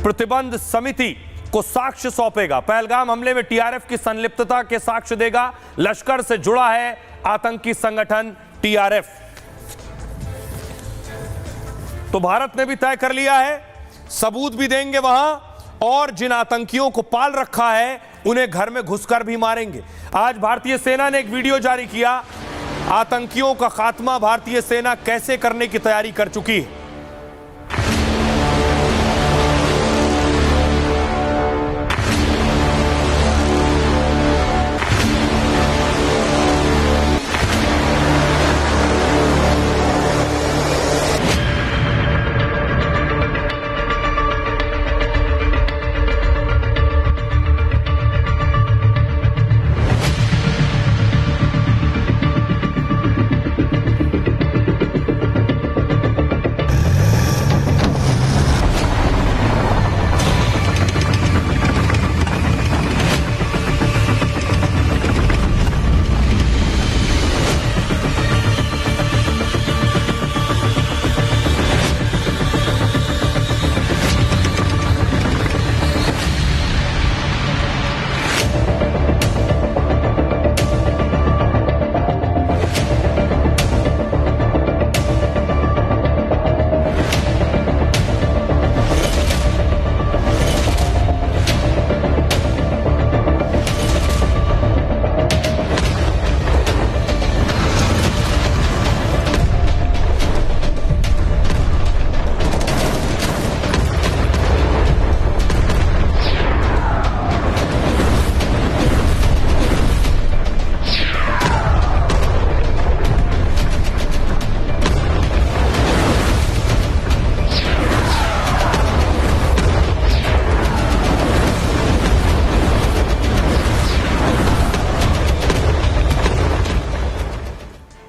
प्रतिबंध समिति को साक्ष्य सौंपेगा। पहलगाम हमले में टीआरएफ की संलिप्तता के साक्ष्य देगा। लश्कर से जुड़ा है आतंकी संगठन टीआरएफ। तो भारत ने भी तय कर लिया है, सबूत भी देंगे वहां, और जिन आतंकियों को पाल रखा है उन्हें घर में घुसकर भी मारेंगे। आज भारतीय सेना ने एक वीडियो जारी किया। आतंकियों का खात्मा भारतीय सेना कैसे करने की तैयारी कर चुकी है।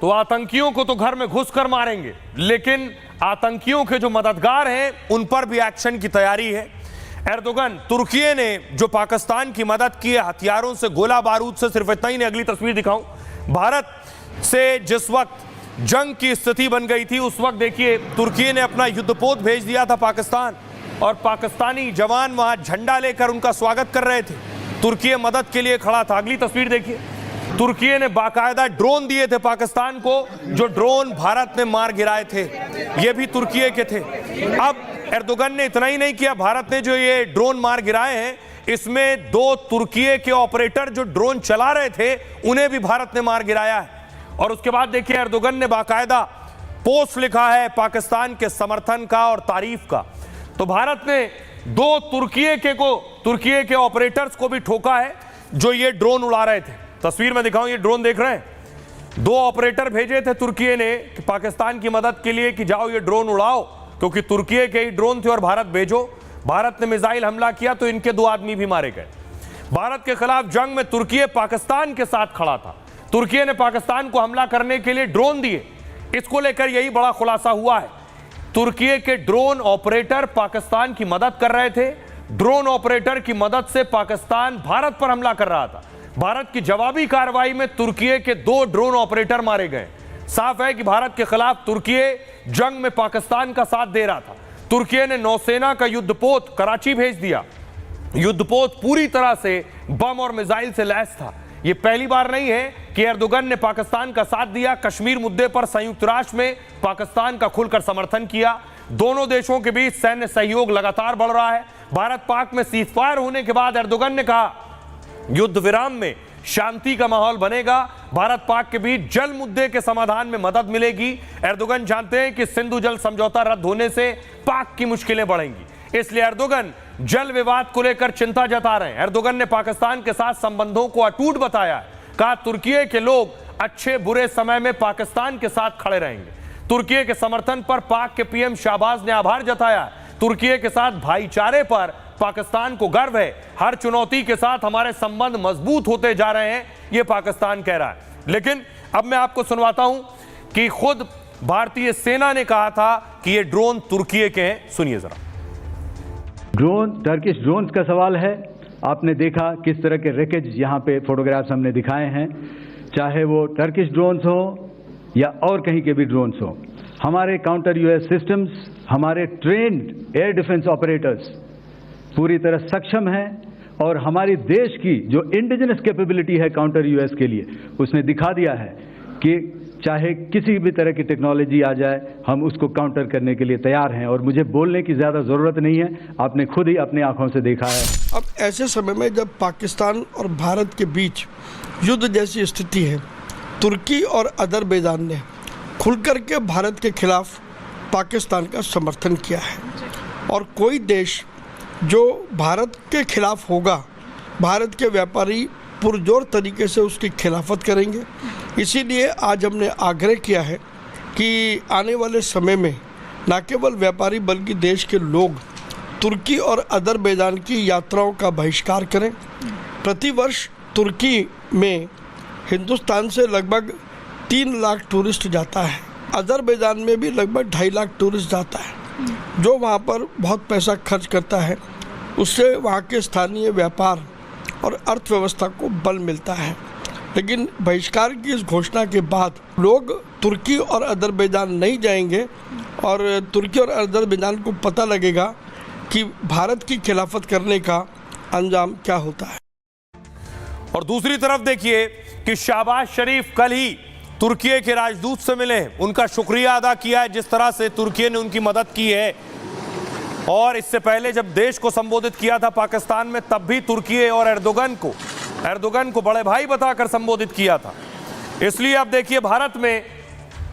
तो आतंकियों को तो घर में घुसकर मारेंगे, लेकिन आतंकियों के जो मददगार हैं उन पर भी एक्शन की तैयारी है। एर्दोगन, तुर्की ने जो पाकिस्तान की मदद की है हथियारों से, गोला बारूद से, सिर्फ इतना ही नहीं, अगली तस्वीर दिखाऊं, भारत से जिस वक्त जंग की स्थिति बन गई थी उस वक्त देखिए तुर्की ने अपना युद्धपोत भेज दिया था पाकिस्तान, और पाकिस्तानी जवान वहां झंडा लेकर उनका स्वागत कर रहे थे। तुर्की मदद के लिए खड़ा था। अगली तस्वीर देखिए, तुर्की ने बाकायदा ड्रोन दिए थे पाकिस्तान को, जो ड्रोन भारत ने मार गिराए थे, ये भी तुर्की के थे। अब एर्दोगन ने इतना ही नहीं किया, भारत ने जो ये ड्रोन मार गिराए हैं इसमें 2 तुर्की के ऑपरेटर जो ड्रोन चला रहे थे उन्हें भी भारत ने मार गिराया है। और उसके बाद देखिए एर्दोगन ने बाकायदा पोस्ट लिखा है पाकिस्तान के समर्थन का और तारीफ का। तो भारत ने 2 तुर्की के ऑपरेटर्स को भी ठोका है जो ये ड्रोन उड़ा रहे थे। तस्वीर में दिखाऊं, ये ड्रोन देख रहे हैं, 2 ऑपरेटर भेजे थे तुर्की ने कि पाकिस्तान की मदद के लिए कि जाओ ये ड्रोन उड़ाओ, क्योंकि तुर्की के ही ड्रोन थे और भारत भेजो। भारत ने मिसाइल हमला किया तो इनके 2 आदमी भी मारे गए। भारत के खिलाफ जंग में तुर्की पाकिस्तान के साथ खड़ा था। तुर्की ने पाकिस्तान को हमला करने के लिए ड्रोन दिए, इसको लेकर यही बड़ा खुलासा हुआ है। तुर्की के ड्रोन ऑपरेटर पाकिस्तान की मदद कर रहे थे, ड्रोन ऑपरेटर की मदद से पाकिस्तान भारत पर हमला कर रहा था। भारत की जवाबी कार्रवाई में तुर्की के 2 ड्रोन ऑपरेटर मारे गए। साफ है कि भारत के खिलाफ तुर्की जंग में पाकिस्तान का साथ दे रहा था। तुर्की ने नौसेना का युद्धपोत कराची भेज दिया। युद्धपोत पूरी तरह से बम और मिसाइल से लैस था। यह पहली बार नहीं है कि एर्दोगन ने पाकिस्तान का साथ दिया। कश्मीर मुद्दे पर संयुक्त राष्ट्र में पाकिस्तान का खुलकर समर्थन किया। दोनों देशों के बीच सैन्य सहयोग लगातार बढ़ रहा है। भारत पाक में सीजफायर होने के बाद एर्दोगन ने कहा युद्ध विराम में शांति का माहौल बनेगा, भारत पाक के बीच जल मुद्दे के समाधान में मदद मिलेगी। एर्दोगन जानते हैं कि सिंधु जल समझौता रद्द होने से पाक की मुश्किलें बढ़ेंगी, इसलिए एर्दोगन जल विवाद को लेकर चिंता जता रहे हैं। एर्दोगन ने पाकिस्तान के साथ संबंधों को अटूट बताया है। कहा तुर्की के लोग अच्छे बुरे समय में पाकिस्तान के साथ खड़े रहेंगे। तुर्की के समर्थन पर पाक के पीएम शाहबाज ने आभार जताया। तुर्की के साथ भाईचारे पर पाकिस्तान को गर्व है। हर चुनौती के साथ हमारे संबंध मजबूत होते जा रहे हैं, यह पाकिस्तान कह रहा है। लेकिन अब मैं आपको सुनवाता हूं कि खुद भारतीय सेना ने कहा था कि ये ड्रोन तुर्की के हैं। सुनिए जरा।
ड्रोन, टर्किश ड्रोन का सवाल है। आपने देखा किस तरह के रैकेज यहाँ पे फोटोग्राफ्स हमने दिखाए हैं, चाहे वो टर्किश ड्रोन्स हो या और कहीं के भी ड्रोन्स हो। हमारे काउंटर यूएस सिस्टम्स, हमारे ट्रेन्ड एयर डिफेंस ऑपरेटर्स पूरी तरह सक्षम हैं और हमारी देश की जो इंडिजिनस कैपेबिलिटी है काउंटर यूएस के लिए, उसने दिखा दिया है कि चाहे किसी भी तरह की टेक्नोलॉजी आ जाए हम उसको काउंटर करने के लिए तैयार हैं और मुझे बोलने की ज़्यादा ज़रूरत नहीं है, आपने खुद ही अपनी आंखों से देखा है।
अब ऐसे समय में जब पाकिस्तान और भारत के बीच युद्ध जैसी स्थिति है, तुर्की और अजरबैजान ने खुलकर के भारत के खिलाफ पाकिस्तान का समर्थन किया है और कोई देश जो भारत के खिलाफ होगा, भारत के व्यापारी पुरजोर तरीके से उसकी खिलाफत करेंगे। इसीलिए आज हमने आग्रह किया है कि आने वाले समय में न केवल व्यापारी बल्कि देश के लोग तुर्की और अजरबैजान की यात्राओं का बहिष्कार करें। प्रतिवर्ष तुर्की में हिंदुस्तान से लगभग 3 लाख टूरिस्ट जाता है, अजरबैजान में भी लगभग 2.5 लाख टूरिस्ट जाता है, जो वहाँ पर बहुत पैसा खर्च करता है। उससे वहाँ के स्थानीय व्यापार और अर्थव्यवस्था को बल मिलता है। लेकिन बहिष्कार की इस घोषणा के बाद लोग तुर्की और अजरबैजान नहीं जाएंगे और तुर्की और अजरबैजान को पता लगेगा कि भारत की खिलाफत करने का अंजाम क्या होता है।
और दूसरी तरफ देखिए कि शहबाज शरीफ कल ही तुर्की के राजदूत से मिले, उनका शुक्रिया अदा किया है जिस तरह से तुर्की ने उनकी मदद की है। और इससे पहले जब देश को संबोधित किया था पाकिस्तान में, तब भी तुर्की और एर्दोगन को बड़े भाई बताकर संबोधित किया था। इसलिए अब देखिए भारत में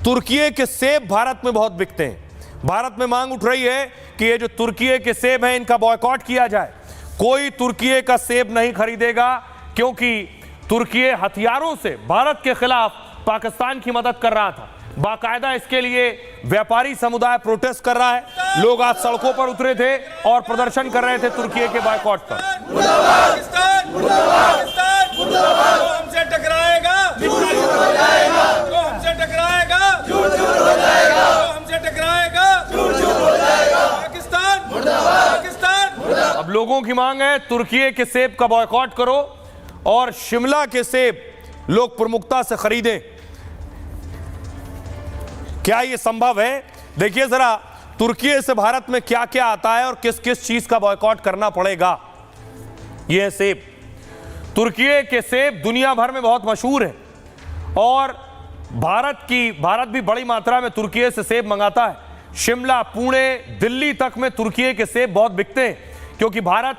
तुर्की के सेब भारत में बहुत बिकते हैं। भारत में मांग उठ रही है कि ये जो तुर्की के सेब हैं इनका बॉयकॉट किया जाए। कोई तुर्की का सेब नहीं खरीदेगा क्योंकि तुर्की हथियारों से भारत के खिलाफ पाकिस्तान की मदद कर रहा था। बाकायदा इसके लिए व्यापारी समुदाय प्रोटेस्ट कर रहा है। लोग आज सड़कों पर उतरे थे और प्रदर्शन कर रहे थे तुर्की के बॉयकॉट पर।
हमसे टकराएगा, हमसे टकराएगा।
लोगों की मांग है तुर्की के सेब का बॉयकॉट करो और शिमला के सेब लोग प्रमुखता से खरीदें। क्या यह संभव है? देखिए जरा तुर्की से भारत में क्या क्या आता है और किस किस चीज का बॉयकॉट करना पड़ेगा। यह सेब, तुर्की के सेब दुनिया भर में बहुत मशहूर है और भारत भी बड़ी मात्रा में तुर्की से सेब मंगाता है। शिमला, पुणे, दिल्ली तक में तुर्की के सेब बहुत बिकते हैं क्योंकि भारत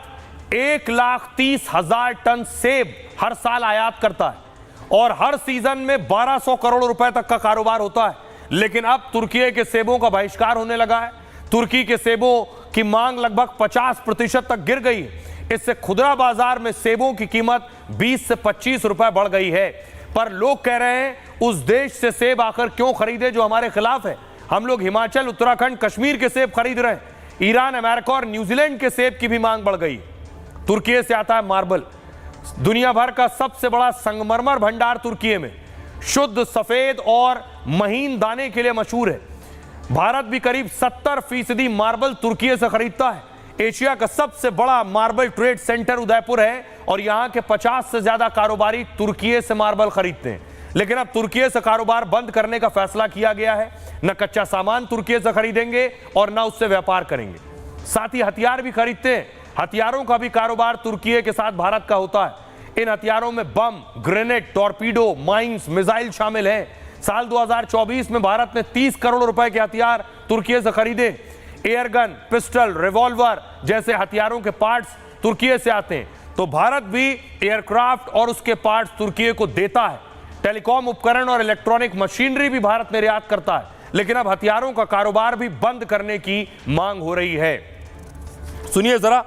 1,30,000 टन सेब हर साल आयात करता है और हर सीजन में 1200 करोड़ रुपए तक का कारोबार होता है। लेकिन अब तुर्की के सेबों का बहिष्कार होने लगा है। तुर्की के सेबों की मांग लगभग 50% तक गिर गई है। इससे खुदरा बाजार में सेबों की कीमत 20 से 25 रुपए बढ़ गई है। पर लोग कह रहे हैं उस देश से सेब आकर क्यों खरीदे जो हमारे खिलाफ है। हम लोग हिमाचल, उत्तराखंड, कश्मीर के सेब खरीद रहे हैं। ईरान, अमेरिका और न्यूजीलैंड के सेब की भी मांग बढ़ गई। तुर्की से आता है मार्बल, दुनिया भर का सबसे बड़ा संगमरमर भंडार तुर्की में शुद्ध सफेद और महीन दाने के लिए मशहूर है। भारत भी करीब 70% मार्बल तुर्की से खरीदता है। एशिया का सबसे बड़ा मार्बल ट्रेड सेंटर उदयपुर है और यहां के 50 से ज्यादा कारोबारी तुर्की से मार्बल खरीदते हैं। लेकिन अब तुर्की से कारोबार बंद करने का फैसला किया गया है। न कच्चा सामान तुर्की से खरीदेंगे और न उससे व्यापार करेंगे। साथ ही हथियार भी खरीदते हैं। हथियारों का भी कारोबार तुर्की के साथ भारत का होता है। इन हथियारों में बम, ग्रेनेड, टॉर्पीडो, माइंस, मिसाइल शामिल हैं। साल 2024 में भारत ने 30 करोड़ रुपए के हथियार तुर्की से खरीदे। एयरगन, पिस्टल, रिवॉल्वर जैसे हथियारों के पार्ट्स तुर्की से आते हैं। तो भारत भी एयरक्राफ्ट और उसके पार्ट्स तुर्की को देता है। टेलीकॉम उपकरण और इलेक्ट्रॉनिक मशीनरी भी भारत निर्यात करता है। लेकिन अब हथियारों का कारोबार भी बंद करने की मांग हो रही है। सुनिए जरा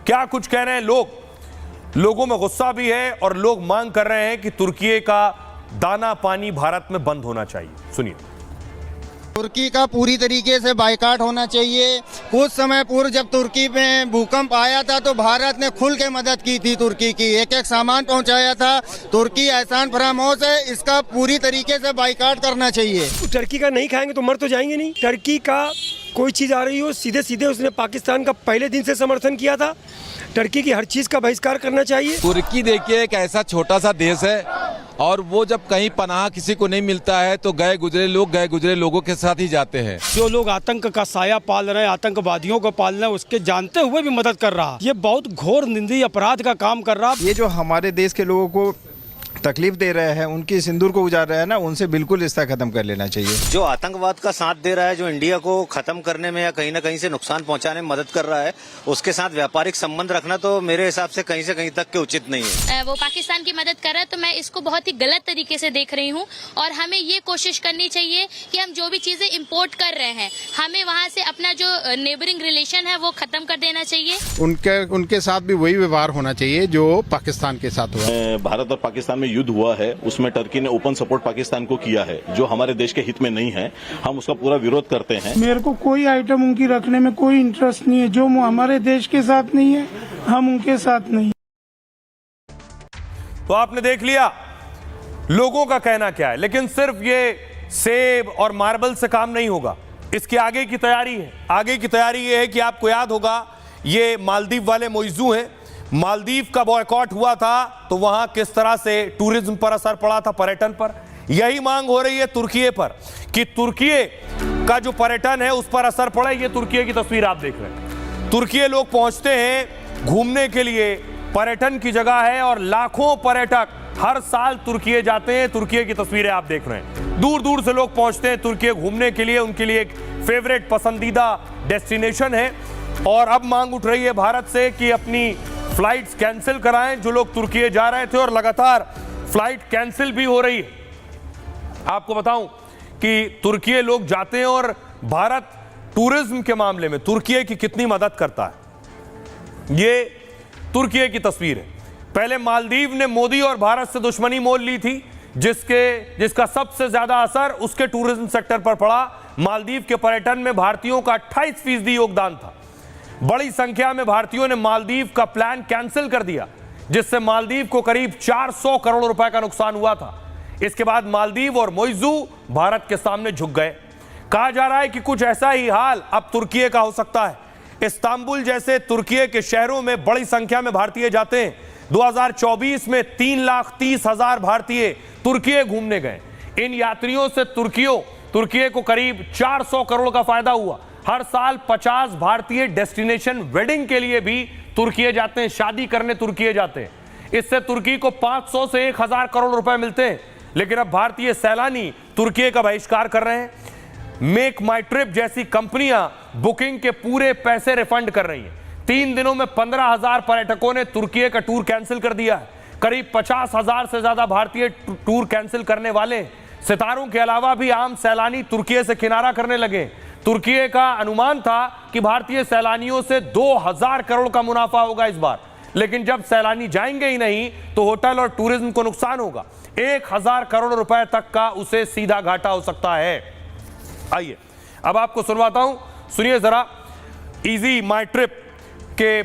क्या कुछ कह रहे हैं लोग। लोगों में गुस्सा भी है और लोग मांग कर रहे हैं कि तुर्की का दाना पानी भारत में बंद होना चाहिए। सुनिए।
तुर्की का पूरी तरीके से बायकॉट होना चाहिए। कुछ समय पूर्व जब तुर्की में भूकंप आया था तो भारत ने खुल के मदद की थी तुर्की की, एक एक सामान पहुंचाया था। तुर्की एहसान फरामोश है, इसका पूरी तरीके से बायकॉट करना चाहिए।
टर्की का नहीं खाएंगे तो मर तो जाएंगे नहीं। टर्की का कोई चीज आ रही हो सीधे सीधे उसने पाकिस्तान का पहले दिन से समर्थन किया था। टर्की की हर चीज का बहिष्कार करना चाहिए।
तुर्की देखिए एक ऐसा छोटा सा देश है और वो जब कहीं पनाह किसी को नहीं मिलता है तो गए गुजरे लोगों के साथ ही जाते हैं।
जो लोग आतंक का साया पाल रहे हैं, आतंकवादियों को पाल रहे हैं, उसके जानते हुए भी मदद कर रहा, ये बहुत घोर निंदनीय अपराध का काम कर रहा।
ये जो हमारे देश के लोगों को तकलीफ दे रहे हैं, उनकी सिंदूर को उजाड़ रहे हैं ना, उनसे बिल्कुल रिश्ता खत्म कर लेना चाहिए।
जो आतंकवाद का साथ दे रहा है, जो इंडिया को खत्म करने में या कहीं ना कहीं से नुकसान पहुंचाने में मदद कर रहा है, उसके साथ व्यापारिक संबंध रखना तो मेरे हिसाब से कहीं तक के उचित नहीं है।
वो पाकिस्तान की मदद कर रहा है तो मैं इसको बहुत ही गलत तरीके से देख रही हूँ और हमें ये कोशिश करनी चाहिए कि हम जो भी चीजें इम्पोर्ट कर रहे हैं हमें वहाँ से अपना जो नेबरिंग रिलेशन है वो खत्म कर देना चाहिए।
उनके साथ भी वही व्यवहार होना चाहिए जो पाकिस्तान के साथ हुआ।
भारत और पाकिस्तान में युद्ध हुआ है, उसमें टर्की ने ओपन सपोर्ट पाकिस्तान को किया है, जो हमारे देश के हित में नहीं है। हम उसका पूरा विरोध करते हैं।
मेरे को कोई आइटम उनकी रखने में कोई इंटरेस्ट नहीं है। जो हमारे देश के साथ नहीं है हम उनके साथ नहीं।
तो आपने देख लिया लोगों का कहना क्या है। लेकिन सिर्फ ये सेब और मार्बल से काम नहीं होगा, इसके आगे की तैयारी है। आगे की तैयारी ये है कि आपको याद होगा ये मालदीव वाले मोइजू हैं। मालदीव का बॉयकॉट हुआ था तो वहां किस तरह से टूरिज्म पर असर पड़ा था, पर्यटन पर। यही मांग हो रही है तुर्की पर कि तुर्की का जो पर्यटन है उस पर असर पड़े। ये तुर्की की तस्वीर आप देख रहे हैं। तुर्की लोग पहुंचते हैं घूमने के लिए, पर्यटन की जगह है और लाखों पर्यटक हर साल तुर्की जाते हैं। तुर्की की तस्वीरें आप देख रहे हैं। दूर दूर से लोग पहुंचते हैं तुर्की घूमने के लिए, उनके लिए एक फेवरेट पसंदीदा डेस्टिनेशन है। और अब मांग उठ रही है भारत से कि अपनी फ्लाइट्स कैंसिल कराएं। जो लोग तुर्की जा रहे थे और लगातार फ्लाइट कैंसिल भी हो रही है। आपको बताऊं कि तुर्की लोग जाते हैं और भारत टूरिज्म के मामले में तुर्की की कितनी मदद करता है। ये तुर्की की तस्वीर है। पहले मालदीव ने मोदी और भारत से दुश्मनी मोल ली थी, जिसका सबसे ज्यादा असर उसके टूरिज्म सेक्टर पर पड़ा। मालदीव के पर्यटन में भारतीयों का 28% योगदान था। बड़ी संख्या में भारतीयों ने मालदीव का प्लान कैंसिल कर दिया, जिससे मालदीव को करीब 400 करोड़ रुपए का नुकसान हुआ था। इसके बाद मालदीव और मोइजू भारत के सामने झुक गए। कहा जा रहा है कि कुछ ऐसा ही हाल अब तुर्की का हो सकता है। इस्तांबुल जैसे तुर्की के शहरों में बड़ी संख्या में भारतीय जाते हैं। 2024 में 3,30,000 भारतीय तुर्की घूमने गए। इन यात्रियों से तुर्की को करीब 400 करोड़ का फायदा हुआ। हर साल 50 भारतीय डेस्टिनेशन वेडिंग के लिए भी तुर्की जाते हैं, शादी करने तुर्की जाते हैं। इससे तुर्की को 500 से 1,000 करोड़ रुपए मिलते हैं। लेकिन अब भारतीय सैलानी तुर्की का बहिष्कार कर रहे हैं। मेक माई ट्रिप जैसी कंपनियां बुकिंग के पूरे पैसे रिफंड कर रही हैं। 3 दिनों में 15,000 पर्यटकों ने तुर्की का टूर कैंसिल कर दिया है। करीब 50,000 से ज्यादा भारतीय टूर कैंसिल करने वाले सितारों के अलावा भी आम सैलानी तुर्की से किनारा करने लगे। तुर्की का अनुमान था कि भारतीय सैलानियों से 2,000 करोड़ का मुनाफा होगा इस बार, लेकिन जब सैलानी जाएंगे ही नहीं तो होटल और टूरिज्म को नुकसान होगा। 1,000 करोड़ रुपए तक का उसे सीधा घाटा हो सकता है। आइए अब आपको सुनवाता हूं, सुनिए जरा इजी माई ट्रिप के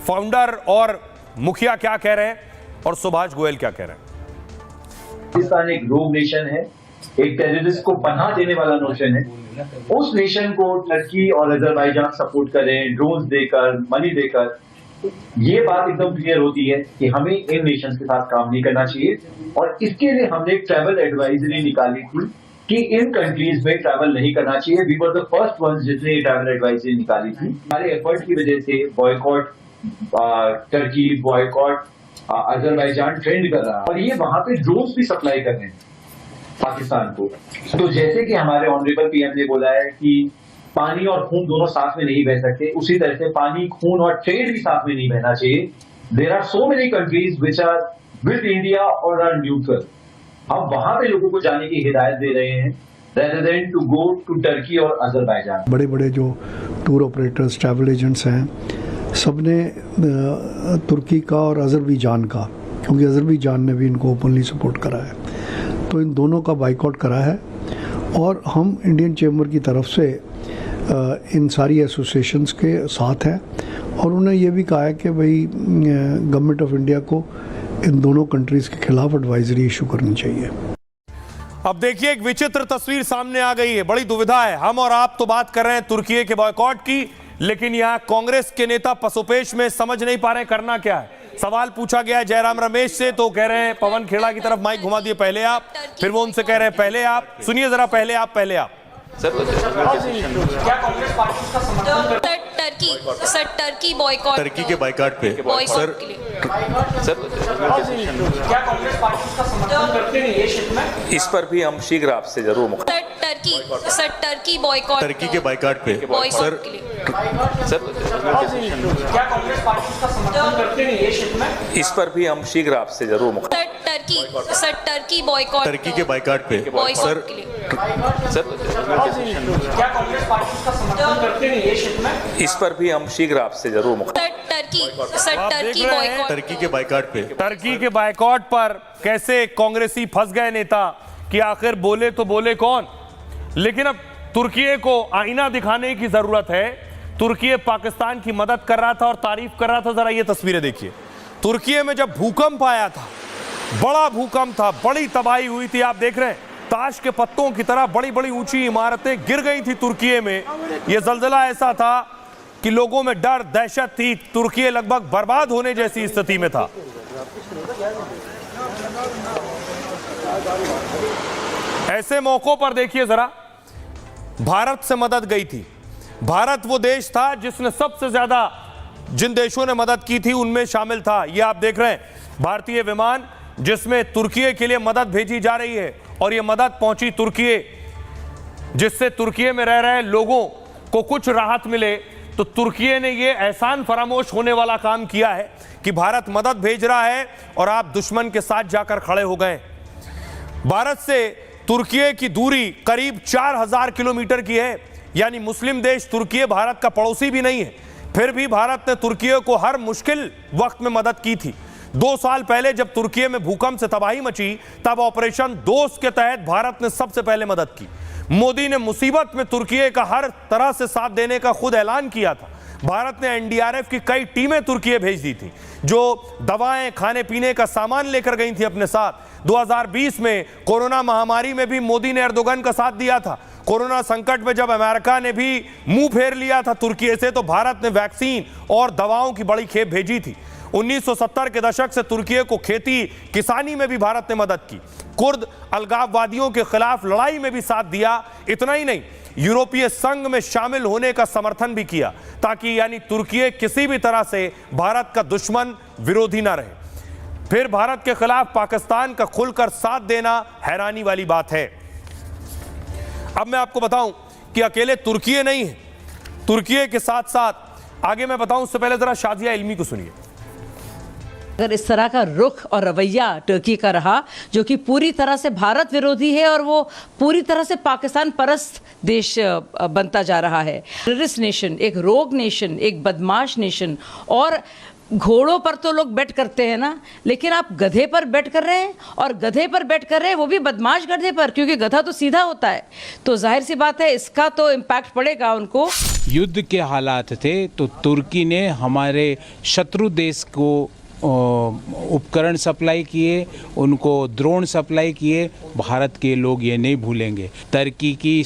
फाउंडर और मुखिया क्या कह रहे हैं और सुभाष गोयल क्या कह रहे हैं।
पाकिस्तान एक रोग नेशन है, एक टेररिस्ट को पनाह देने वाला नेशन है। उस नेशन को टर्की और अजरबैजान सपोर्ट करें, ड्रोन्स देकर, मनी देकर, ये बात एकदम क्लियर होती है कि हमें इन नेशंस के साथ काम नहीं करना चाहिए। और इसके लिए हमने एक ट्रैवल एडवाइजरी निकाली थी कि इन कंट्रीज में ट्रैवल नहीं करना चाहिए। We were the first ones जिसने ट्रैवल एडवाइजरी निकाली थी। हमारे एफर्ट की वजह से boycott Turkey, boycott Azerbaijan trend कर रहा है और ये वहां पे ड्रोन्स भी सप्लाई कर रहे हैं पाकिस्तान को। तो जैसे कि हमारे ऑनरेबल पीएम ने बोला है कि पानी और खून दोनों साथ में नहीं बह सकते, उसी तरह से पानी, खून और ट्रेड भी साथ में नहीं बहना चाहिए। There are so many countries which are with India और आर न्यूट्रल। हम वहां पे लोगों को जाने की हिदायत दे रहे हैं rather than to go to Turkey और अजरबैजान।
बड़े बड़े जो टूर ऑपरेटर्स, ट्रैवल एजेंट्स हैं, सबने तुर्की का और अजरबैजान का, क्योंकि अजरबैजान ने भी इनको ओपनली सपोर्ट करा है, तो इन दोनों का बाइकआउट करा है। और हम इंडियन चैम्बर की तरफ से इन सारी एसोसिएशंस के साथ हैं और उन्होंने ये भी कहा है कि भाई गवर्नमेंट ऑफ इंडिया को इन दोनों कंट्रीज़ के खिलाफ एडवाइजरी इशू करनी चाहिए।
अब देखिए एक विचित्र तस्वीर सामने आ गई है, बड़ी दुविधा है। हम और आप तो बात कर रहे हैं तुर्की के बॉयकॉट की, लेकिन यहाँ कांग्रेस के नेता पसोपेश में समझ नहीं पा रहे हैं करना क्या है। सवाल पूछा गया है जयराम रमेश से, तो कह रहे हैं पवन खेड़ा की तरफ माइक घुमा दिए, पहले आप, फिर वो उनसे कह रहे हैं पहले आप। सुनिए जरा, पहले आप।
क्या कांग्रेस पार्टी का समर्थन टर्की बॉयकॉट, टर्की के बाइकॉट पे सर क्या कांग्रेस पार्टी का समर्थन करते हैं ये शिप में? इस पर भी हम शीघ्र आपसे जरूर टर्की बॉयकॉट, टर्की के बाइकॉट पे सर क्या कांग्रेस पार्टी का समर्थन करते हैं ये शिप में? इस पर भी हम शीघ्र आपसे जरूर टर्की बॉयकॉट, टर्की के बाइकॉट पे सर क्या कांग्रेस पार्टी का समर्थन करते हैं ये शिप में? इस पर भी हम शीघ्र आपसे जरूर टर्की के बाइकॉट पे,
टर्की के बाइकॉट पर कैसे कांग्रेसी फंस गए नेता कि आखिर बोले तो बोले कौन। लेकिन अब तुर्की को आईना दिखाने की जरूरत है। तुर्की पाकिस्तान की मदद कर रहा था और तारीफ कर रहा था। जरा ये तस्वीरें देखिए, तुर्की में जब भूकंप आया था, बड़ा भूकंप था, बड़ी तबाही हुई थी। आप देख रहे हैं ताश के पत्तों की तरह बड़ी बड़ी ऊंची इमारतें गिर गई थी तुर्की में। यह जलजला ऐसा था कि लोगों में डर, दहशत थी। तुर्की लगभग बर्बाद होने जैसी स्थिति में था। ऐसे मौकों पर देखिए जरा, भारत से मदद गई थी। भारत वो देश था जिसने सबसे ज्यादा, जिन देशों ने मदद की थी उनमें शामिल था। ये आप देख रहे हैं भारतीय विमान जिसमें तुर्की के लिए मदद भेजी जा रही है और ये मदद पहुंची तुर्की, जिससे तुर्की में रह रहे लोगों को कुछ राहत मिले। तो तुर्की ने ये एहसान फरामोश होने वाला काम किया है कि भारत मदद भेज रहा है और आप दुश्मन के साथ जाकर खड़े हो गए। भारत से तुर्की की दूरी करीब 4,000 किलोमीटर की है, यानी मुस्लिम देश तुर्की भारत का पड़ोसी भी नहीं है। फिर भी भारत ने तुर्की को हर मुश्किल वक्त में मदद की थी। 2 साल पहले जब तुर्की में भूकंप से तबाही मची, तब ऑपरेशन दोस्त के तहत भारत ने सबसे पहले मदद की। मोदी ने मुसीबत में तुर्की का हर तरह से साथ देने का खुद ऐलान किया था। भारत ने एनडीआरएफ की कई टीमें तुर्की भेज दी थी, जो दवाएं, खाने पीने का सामान लेकर गई थी अपने साथ। 2020 में कोरोना महामारी में भी मोदी ने एर्दोगन का साथ दिया था। कोरोना संकट में जब अमेरिका ने भी मुंह फेर लिया था तुर्की से, तो भारत ने वैक्सीन और दवाओं की बड़ी खेप भेजी थी। 1970 के दशक से तुर्की को खेती किसानी में भी भारत ने मदद की, कुर्द अलगाववादियों के खिलाफ लड़ाई में भी साथ दिया। इतना ही नहीं, यूरोपीय संघ में शामिल होने का समर्थन भी किया, ताकि यानी तुर्की किसी भी तरह से भारत का दुश्मन विरोधी ना रहे। फिर भारत के खिलाफ पाकिस्तान का खुलकर साथ देना हैरानी वाली बात है। अब मैं आपको बताऊं कि अकेले तुर्की नहीं है, तुर्की के साथ साथ आगे मैं बताऊं, उससे पहले जरा शाजिया इल्मी को सुनिए।
अगर इस तरह का रुख और रवैया टर्की का रहा, जो कि पूरी तरह से भारत विरोधी है और वो पूरी तरह से पाकिस्तान परस्त देश बनता जा रहा है, टेररिस्ट नेशन, एक रोग नेशन, एक बदमाश नेशन। और घोड़ों पर तो लोग बेट करते हैं ना, लेकिन आप गधे पर बेट कर रहे हैं, और गधे पर बेट कर रहे हैं वो भी बदमाश गधे पर, क्योंकि गधा तो सीधा होता है। तो जाहिर सी बात है इसका तो इम्पैक्ट पड़ेगा उनको।
युद्ध के हालात थे तो तुर्की ने हमारे शत्रु देश को उपकरण सप्लाई किए, उनको ड्रोन सप्लाई किए। भारत के लोग ये नहीं भूलेंगे। तुर्की की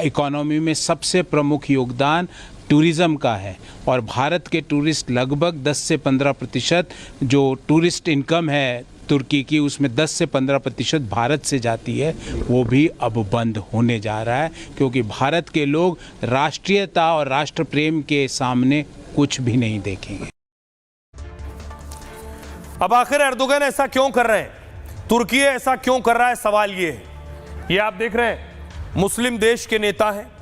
इकोनॉमी में सबसे प्रमुख योगदान टूरिज़्म का है, और भारत के टूरिस्ट लगभग 10 से 15% जो टूरिस्ट इनकम है तुर्की की, उसमें 10 से 15% भारत से जाती है। वो भी अब बंद होने जा रहा है, क्योंकि भारत के लोग राष्ट्रीयता और राष्ट्र प्रेम के सामने कुछ भी नहीं देखेंगे।
अब आखिर एर्दोगन ऐसा क्यों कर रहे हैं, तुर्की ऐसा क्यों कर रहा है, सवाल ये है। ये आप देख रहे हैं मुस्लिम देश के नेता हैं।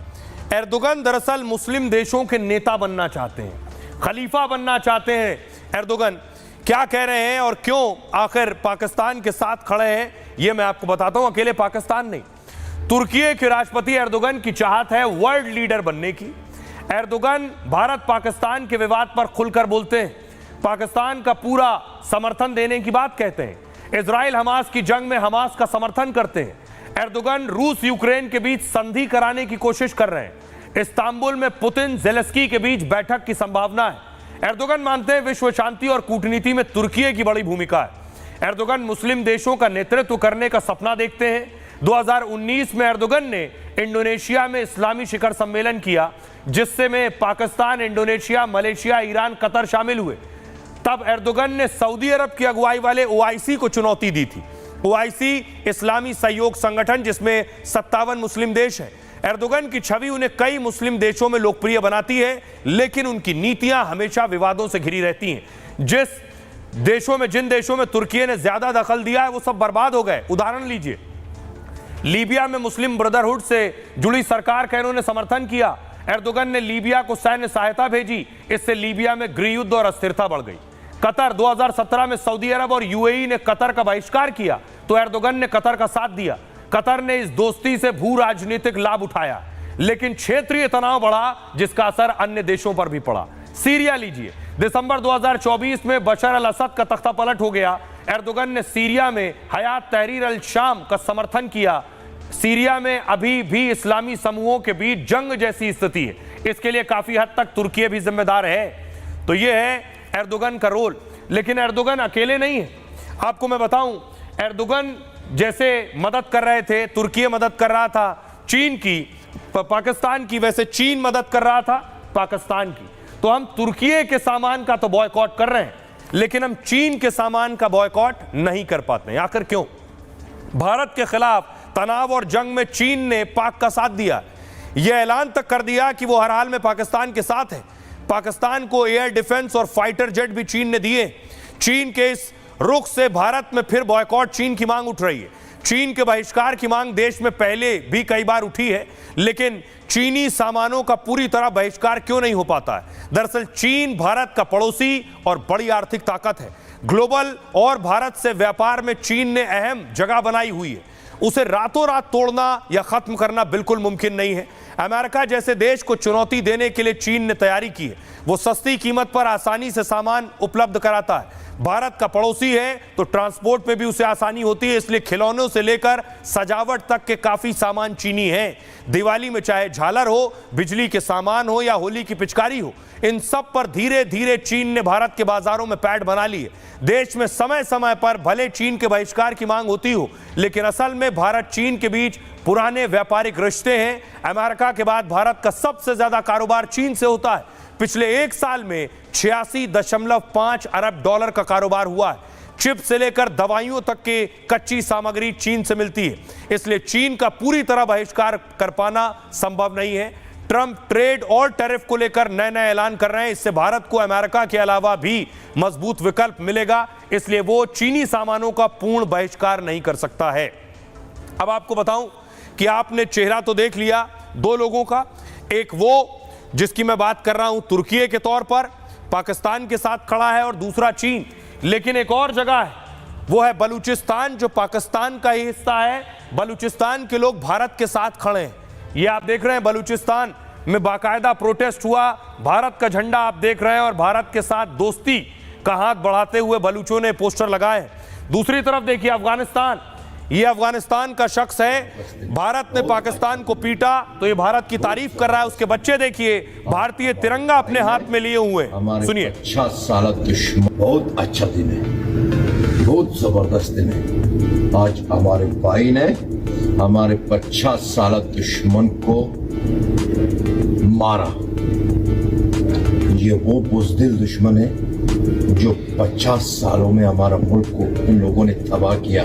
एर्दोगन दरअसल मुस्लिम देशों के नेता बनना चाहते हैं, खलीफा बनना चाहते हैं। एर्दोगन क्या कह रहे हैं और क्यों आखिर पाकिस्तान के साथ खड़े हैं, ये मैं आपको बताता हूं। अकेले पाकिस्तान नहीं, तुर्की के राष्ट्रपति एर्दोगन की चाहत है वर्ल्ड लीडर बनने की। एर्दोगन भारत पाकिस्तान के विवाद पर खुलकर बोलते हैं, पाकिस्तान का पूरा समर्थन देने की बात कहते हैं, इजराइल हमास की जंग में हमास का समर्थन करते हैं। एर्दोगन रूस यूक्रेन के बीच संधि कराने की कोशिश कर रहे हैं। इस्तांबुल में पुतिन ज़ेलेंस्की के बीच बैठक की संभावना है। एर्दोगन मानते हैं विश्व शांति और कूटनीति में तुर्की की बड़ी भूमिका है। एर्दोगन मुस्लिम देशों का नेतृत्व करने का सपना देखते हैं। 2019 में एर्दोगन ने इंडोनेशिया में इस्लामी शिखर सम्मेलन किया, जिससे में Pakistan, Indonesia, Malaysia, Iran, Qatar शामिल हुए। तब एर्दोगन ने सऊदी अरब की अगुवाई वाले ओआईसी को चुनौती दी थी। ओआईसी इस्लामी सहयोग संगठन, जिसमें 57 मुस्लिम देश हैं। एर्दोगन की छवि उन्हें कई मुस्लिम देशों में लोकप्रिय बनाती है, लेकिन उनकी नीतियां हमेशा विवादों से घिरी रहती हैं। जिन देशों में तुर्की ने ज्यादा दखल दिया है वो सब बर्बाद हो गए। उदाहरण लीजिए, लीबिया में मुस्लिम ब्रदरहुड से जुड़ी सरकार का इन्होंने समर्थन किया। एर्दोगन ने लीबिया को सैन्य सहायता भेजी, इससे लीबिया में गृहयुद्ध और अस्थिरता बढ़ गई। कतर 2017 में सऊदी अरब और यूएई ने कतर का बहिष्कार किया, तो एर्दोगन ने कतर का साथ दिया। कतर ने इस दोस्ती से भू राजनीतिक लाभ उठाया, लेकिन क्षेत्रीय तनाव बढ़ा, जिसका असर अन्य देशों पर भी पड़ा। सीरिया लीजिए, दिसंबर 2024 में बशर अल असद का तख्ता पलट हो गया। एर्दोगन ने सीरिया में हयात तहरीर अल शाम का समर्थन किया। सीरिया में अभी भी इस्लामी समूहों के बीच जंग जैसी स्थिति है, इसके लिए काफी हद तक तुर्की भी जिम्मेदार है। तो यह है एर्दोगन का रोल। लेकिन एर्दोगन अकेले नहीं है। आपको मैं बताऊं, एर्दोगन जैसे मदद कर रहे थे, तुर्की मदद कर रहा था चीन की, पाकिस्तान की, वैसे चीन मदद कर रहा था पाकिस्तान की। तो हम तुर्की के सामान का तो बॉयकॉट कर रहे हैं, लेकिन हम चीन के सामान का बॉयकॉट नहीं कर पाते हैं। आखिर क्यों? भारत के खिलाफ तनाव और जंग में चीन ने पाक का साथ दिया। यह ऐलान तक कर दिया कि वो हर हाल में पाकिस्तान के साथ है। पाकिस्तान को एयर डिफेंस और फाइटर जेट भी चीन ने दिए। चीन के इस रुख से भारत में फिर बॉयकॉट चीन की मांग उठ रही है। चीन के बहिष्कार की मांग देश में पहले भी कई बार उठी है, लेकिन चीनी सामानों का पूरी तरह बहिष्कार क्यों नहीं हो पाता है? दरअसल चीन भारत का पड़ोसी और बड़ी आर्थिक ताकत है। ग्लोबल और भारत से व्यापार में चीन ने अहम जगह बनाई हुई है। उसे रातों रात तोड़ना या खत्म करना बिल्कुल मुमकिन नहीं है। अमेरिका जैसे देश को चुनौती देने के लिए चीन ने तैयारी की है। वो सस्ती कीमत पर आसानी से सामान उपलब्ध कराता है। भारत का पड़ोसी है तो ट्रांसपोर्ट में भी उसे आसानी होती है, इसलिए खिलौनों से लेकर सजावट तक के काफी सामान चीनी हैं। दिवाली में चाहे झालर हो, बिजली के सामान हो या होली की पिचकारी हो, इन सब पर धीरे धीरे चीन ने भारत के बाजारों में पैठ बना ली है। देश में समय समय पर भले चीन के बहिष्कार की मांग होती हो, लेकिन असल में भारत चीन के बीच पुराने व्यापारिक रिश्ते हैं। अमेरिका के बाद भारत का सबसे ज्यादा कारोबार चीन से होता है। पिछले एक साल में 86.5 अरब डॉलर का कारोबार हुआ है। चिप से लेकर दवाइयों तक की कच्ची सामग्री चीन से मिलती है, इसलिए चीन का पूरी तरह बहिष्कार कर पाना संभव नहीं है। ट्रंप ट्रेड और टैरिफ को लेकर नए नए ऐलान कर रहे हैं। इससे भारत को अमेरिका के अलावा भी मजबूत विकल्प मिलेगा, इसलिए वो चीनी सामानों का पूर्ण बहिष्कार नहीं कर सकता है। अब आपको बताऊं कि आपने चेहरा तो देख लिया दो लोगों का, एक वो जिसकी मैं बात कर रहा हूं तुर्की के तौर पर पाकिस्तान के साथ खड़ा है, और दूसरा चीन। लेकिन एक और जगह है, वो है बलूचिस्तान, जो पाकिस्तान का ही हिस्सा है। बलूचिस्तान के लोग भारत के साथ खड़े हैं। ये आप देख रहे हैं, बलूचिस्तान में बाकायदा प्रोटेस्ट हुआ, भारत का झंडा आप देख रहे हैं, और भारत के साथ दोस्ती का हाथ बढ़ाते हुए बलूचों ने पोस्टर लगाए। दूसरी तरफ देखिए अफगानिस्तान, ये अफगानिस्तान का शख्स है, भारत ने पाकिस्तान को पीटा तो ये भारत की तारीफ कर रहा है। उसके बच्चे देखिए भारतीय तिरंगा अपने हाथ में लिए हुए। सुनिए।
50 साल दुश्मन, बहुत अच्छा दिन है, बहुत जबरदस्त दिन है। आज हमारे भाई ने हमारे 50 साल दुश्मन को मारा। ये वो बुज़दिल दुश्मन है जो 50 सालों में हमारा मुल्क को इन लोगों ने तबाह किया।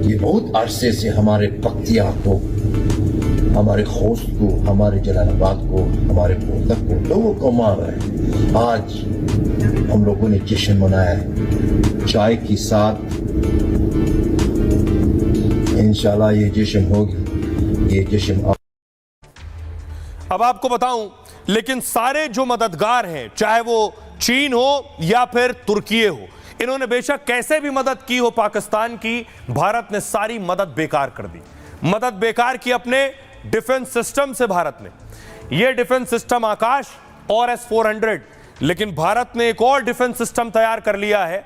ये बहुत अरसे से हमारे पख्तिया को, हमारे खोस्त को, हमारे जलालाबाद को, हमारे कोतक को, लोगों को मार रहे हैं। आज हम लोगों ने जश्न मनाया है चाय के साथ। इंशाल्लाह ये जश्न होगी, ये जश्न।
अब आपको बताऊं, लेकिन सारे जो मददगार हैं, चाहे वो चीन हो या फिर तुर्की हो, इन्होंने बेशक कैसे भी मदद की हो पाकिस्तान की, भारत ने सारी मदद बेकार कर दी। मदद बेकार की अपने डिफेंस सिस्टम से भारत ने। यह डिफेंस सिस्टम आकाश और S-400, लेकिन भारत ने एक और डिफेंस सिस्टम तैयार कर लिया है।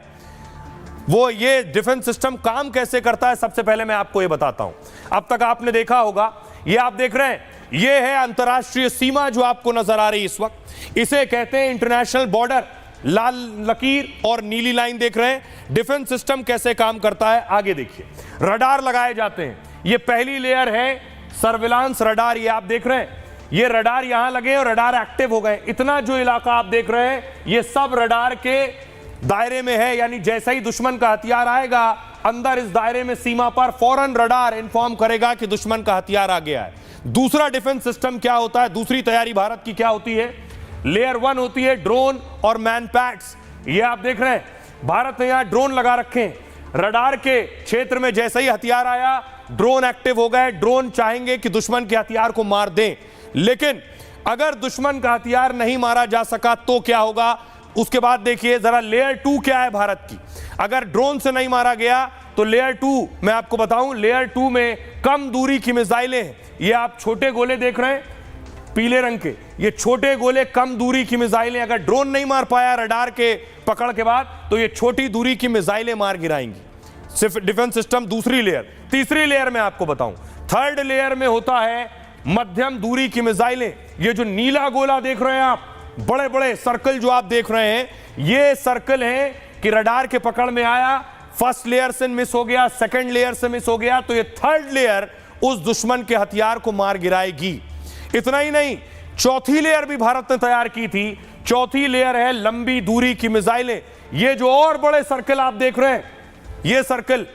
वो ये डिफेंस सिस्टम काम कैसे करता है, सबसे पहले मैं आपको ये बताता हूं। अब तक आपने देखा होगा, ये आप देख रहे हैं, ये है अंतर्राष्ट्रीय सीमा जो आपको नजर आ रही है इस वक्त। इसे कहते हैं इंटरनेशनल बॉर्डर। लाल लकीर और नीली लाइन देख रहे हैं। डिफेंस सिस्टम कैसे काम करता है, आगे देखिए। रडार लगाए जाते हैं, ये पहली लेयर है सर्विलांस रडार। ये आप देख रहे हैं, ये रडार यहां लगे और रडार एक्टिव हो गए। इतना जो इलाका आप देख रहे हैं, ये सब रडार के दायरे में है, यानी जैसे ही दुश्मन का हथियार आएगा अंदर इस दायरे में सीमा पर, फौरन रडार इंफॉर्म करेगा कि दुश्मन का हथियार आ गया है। दूसरा डिफेंस सिस्टम क्या होता है, दूसरी तैयारी भारत की क्या होती है, लेयर 1 होती है ड्रोन और मैन पैड्स। ये आप देख रहे हैं, भारत ने यहां ड्रोन लगा रखे हैं। रडार के क्षेत्र में जैसे ही हथियार आया, ड्रोन एक्टिव हो गए। ड्रोन चाहेंगे कि दुश्मन के हथियार को मार दें, लेकिन अगर दुश्मन का हथियार नहीं मारा जा सका तो क्या होगा, उसके बाद देखिए जरा लेयर 2 क्या है भारत की। अगर ड्रोन से नहीं मारा गया तो लेयर 2 मैं आपको बताऊं, लेयर 2 में कम दूरी की मिसाइलें हैं। ये आप छोटे गोले देख रहे हैं पीले रंग के, ये छोटे गोले कम दूरी की मिसाइलें। अगर ड्रोन नहीं मार पाया रडार के पकड़ के बाद, तो ये छोटी दूरी की मिसाइलें मार गिराएंगी। सिर्फ डिफेंस सिस्टम दूसरी लेयर। तीसरी लेयर में आपको बताऊं, थर्ड लेयर में होता है मध्यम दूरी की मिसाइलें। ये जो नीला गोला देख रहे हैं आप, बड़े बड़े सर्कल जो आप देख रहे हैं, ये सर्कल हैं कि रडार के पकड़ में आया, फर्स्ट लेयर से मिस हो गया, सेकंड लेयर से मिस हो गया, तो ये थर्ड लेयर उस दुश्मन के हथियार को मार गिराएगी। इतना ही नहीं, चौथी लेयर भी भारत ने तैयार की थी। चौथी लेयर है लंबी दूरी की मिसाइलें। ये जो और बड़े सर्कल आप देख रहे हैं, ये सर्कल,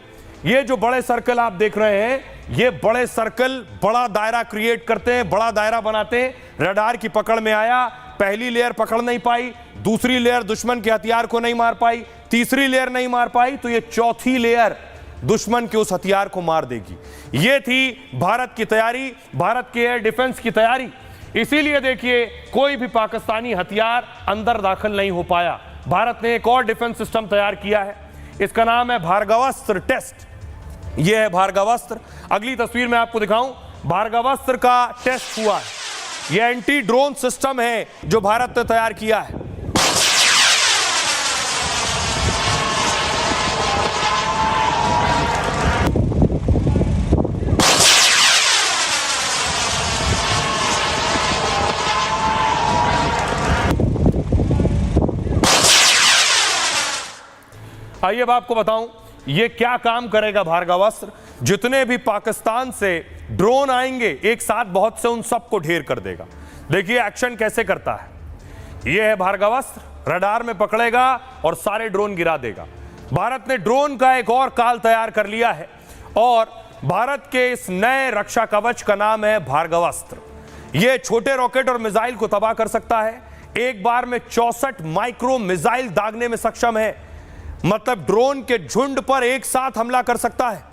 ये जो बड़े सर्कल आप देख रहे हैं, ये बड़े सर्कल बड़ा दायरा क्रिएट करते हैं, बड़ा दायरा बनाते हैं। रडार की पकड़ में आया, पहली लेयर पकड़ नहीं पाई, दूसरी लेयर दुश्मन के हथियार को नहीं मार पाई, तीसरी लेयर नहीं मार पाई, तो ये चौथी लेयर दुश्मन के उस हथियार को मार देगी। ये थी भारत की तैयारी, भारत के एयर डिफेंस की तैयारी। इसीलिए देखिए कोई भी पाकिस्तानी हथियार अंदर दाखिल नहीं हो पाया। भारत ने एक और डिफेंस सिस्टम तैयार किया है, इसका नाम है भार्गवास्त्र टेस्ट। यह है भार्गवास्त्र। अगली तस्वीर में आपको दिखाऊं, भार्गवास्त्र का टेस्ट हुआ है। यह एंटी ड्रोन सिस्टम है जो भारत ने तैयार किया है। आइए अब आपको बताऊं, ये क्या काम करेगा भार्गवास्त्र? जितने भी पाकिस्तान से ड्रोन आएंगे एक साथ बहुत से, उन सबको ढेर कर देगा। देखिए एक्शन कैसे करता है। ये है भार्गवास्त्र, रडार में पकड़ेगा और सारे ड्रोन गिरा देगा। भारत ने ड्रोन का एक और काल तैयार कर लिया है और भारत के इस नए रक्षा कवच का नाम है भार्गवास्त्र। यह छोटे रॉकेट और मिसाइल को तबाह कर सकता है। एक बार में 64 माइक्रो मिसाइल दागने में सक्षम है, मतलब ड्रोन के झुंड पर एक साथ हमला कर सकता है।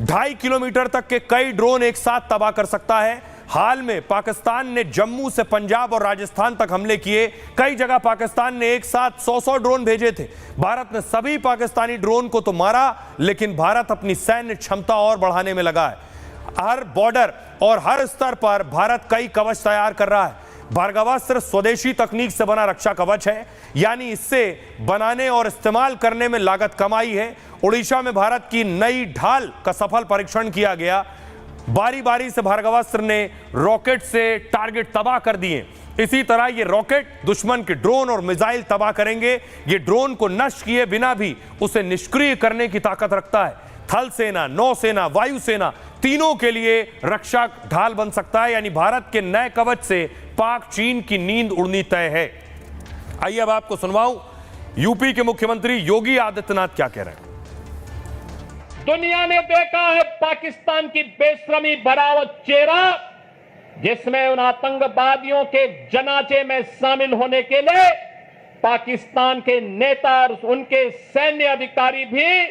2.5 किलोमीटर तक के कई ड्रोन एक साथ तबाह कर सकता है। हाल में पाकिस्तान ने जम्मू से पंजाब और राजस्थान तक हमले किए। कई जगह पाकिस्तान ने एक साथ 100 ड्रोन भेजे थे। भारत ने सभी पाकिस्तानी ड्रोन को तो मारा, लेकिन भारत अपनी सैन्य क्षमता और बढ़ाने में लगा है। हर बॉर्डर और हर स्तर पर भारत कई कवच तैयार कर रहा है। भार्गवास्त्र स्वदेशी तकनीक से बना रक्षा कवच है, यानी इससे बनाने और इस्तेमाल करने में लागत कम आई है। ओडिशा में भारत की नई ढाल का सफल परीक्षण किया गया। बारी बारी से भार्गवास्त्र ने रॉकेट से टारगेट तबाह कर दिए। इसी तरह ये रॉकेट दुश्मन के ड्रोन और मिसाइल तबाह करेंगे। ये ड्रोन को नष्ट किए बिना भी उसे निष्क्रिय करने की ताकत रखता है। थल सेना, नौसेना, वायुसेना तीनों के लिए रक्षा ढाल बन सकता है। यानी भारत के नए कवच से पाक चीन की नींद उड़नी तय है। आइए अब आपको सुनवाऊं यूपी के मुख्यमंत्री योगी आदित्यनाथ क्या कह रहे हैं।
दुनिया ने देखा है पाकिस्तान की बेशरमी भरा चेहरा, जिसमें उन आतंकवादियों के जनाजे में शामिल होने के लिए पाकिस्तान के नेता और उनके सैन्य अधिकारी भी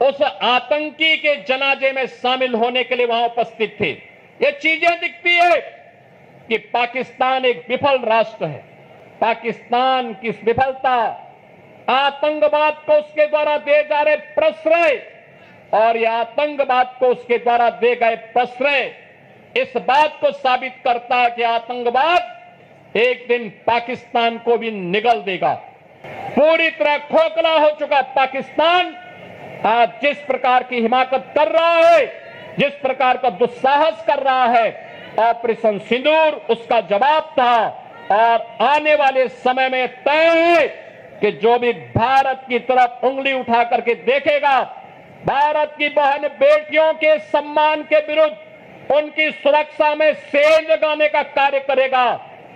उस आतंकी के जनाजे में शामिल होने के लिए वहां उपस्थित थे। ये चीजें दिखती है कि पाकिस्तान एक विफल राष्ट्र है। पाकिस्तान की विफलता, आतंकवाद को उसके द्वारा दिए जा रहे प्रश्रय और यह आतंकवाद को उसके द्वारा दे गए प्रश्रय इस बात को साबित करता है कि आतंकवाद एक दिन पाकिस्तान को भी निगल देगा। पूरी तरह खोखला हो चुका पाकिस्तान आज जिस प्रकार की हिमाकत कर रहा है, जिस प्रकार का दुस्साहस कर रहा है, ऑपरेशन सिंदूर उसका जवाब था। और आने वाले समय में तय है कि जो भी भारत की तरफ उंगली उठा करके देखेगा, भारत की बहन बेटियों के सम्मान के विरुद्ध, उनकी सुरक्षा में सेंध लगाने का कार्य करेगा,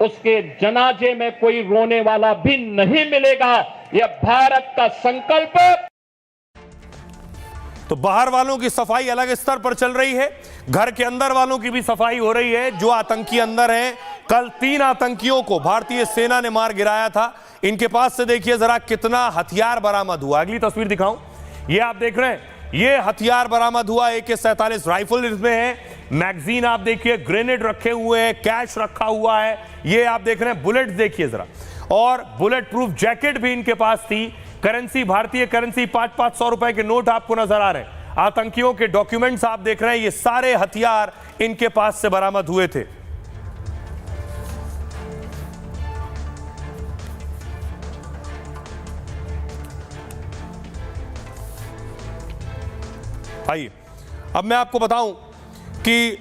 उसके जनाजे में कोई रोने वाला भी नहीं मिलेगा। यह भारत का संकल्प है।
तो बाहर वालों की सफाई अलग स्तर पर चल रही है, घर के अंदर वालों की भी सफाई हो रही है। जो आतंकी अंदर हैं, कल 3 आतंकियों को भारतीय सेना ने मार गिराया था। इनके पास से देखिए जरा कितना हथियार बरामद हुआ। अगली तस्वीर दिखाऊं, ये आप देख रहे हैं, ये हथियार बरामद हुआ। AK-47 राइफल इसमें है, मैगजीन आप देखिए, ग्रेनेड रखे हुए हैं, कैश रखा हुआ है। ये आप देख रहे हैं, बुलेट्स देखिए जरा, और बुलेट प्रूफ जैकेट भी इनके पास थी। करेंसी, भारतीय करेंसी, 500-500 रुपए के नोट आपको नजर आ रहे हैं। आतंकियों के डॉक्यूमेंट्स आप देख रहे हैं। ये सारे हथियार इनके पास से बरामद हुए थे। आइए अब मैं आपको बताऊं कि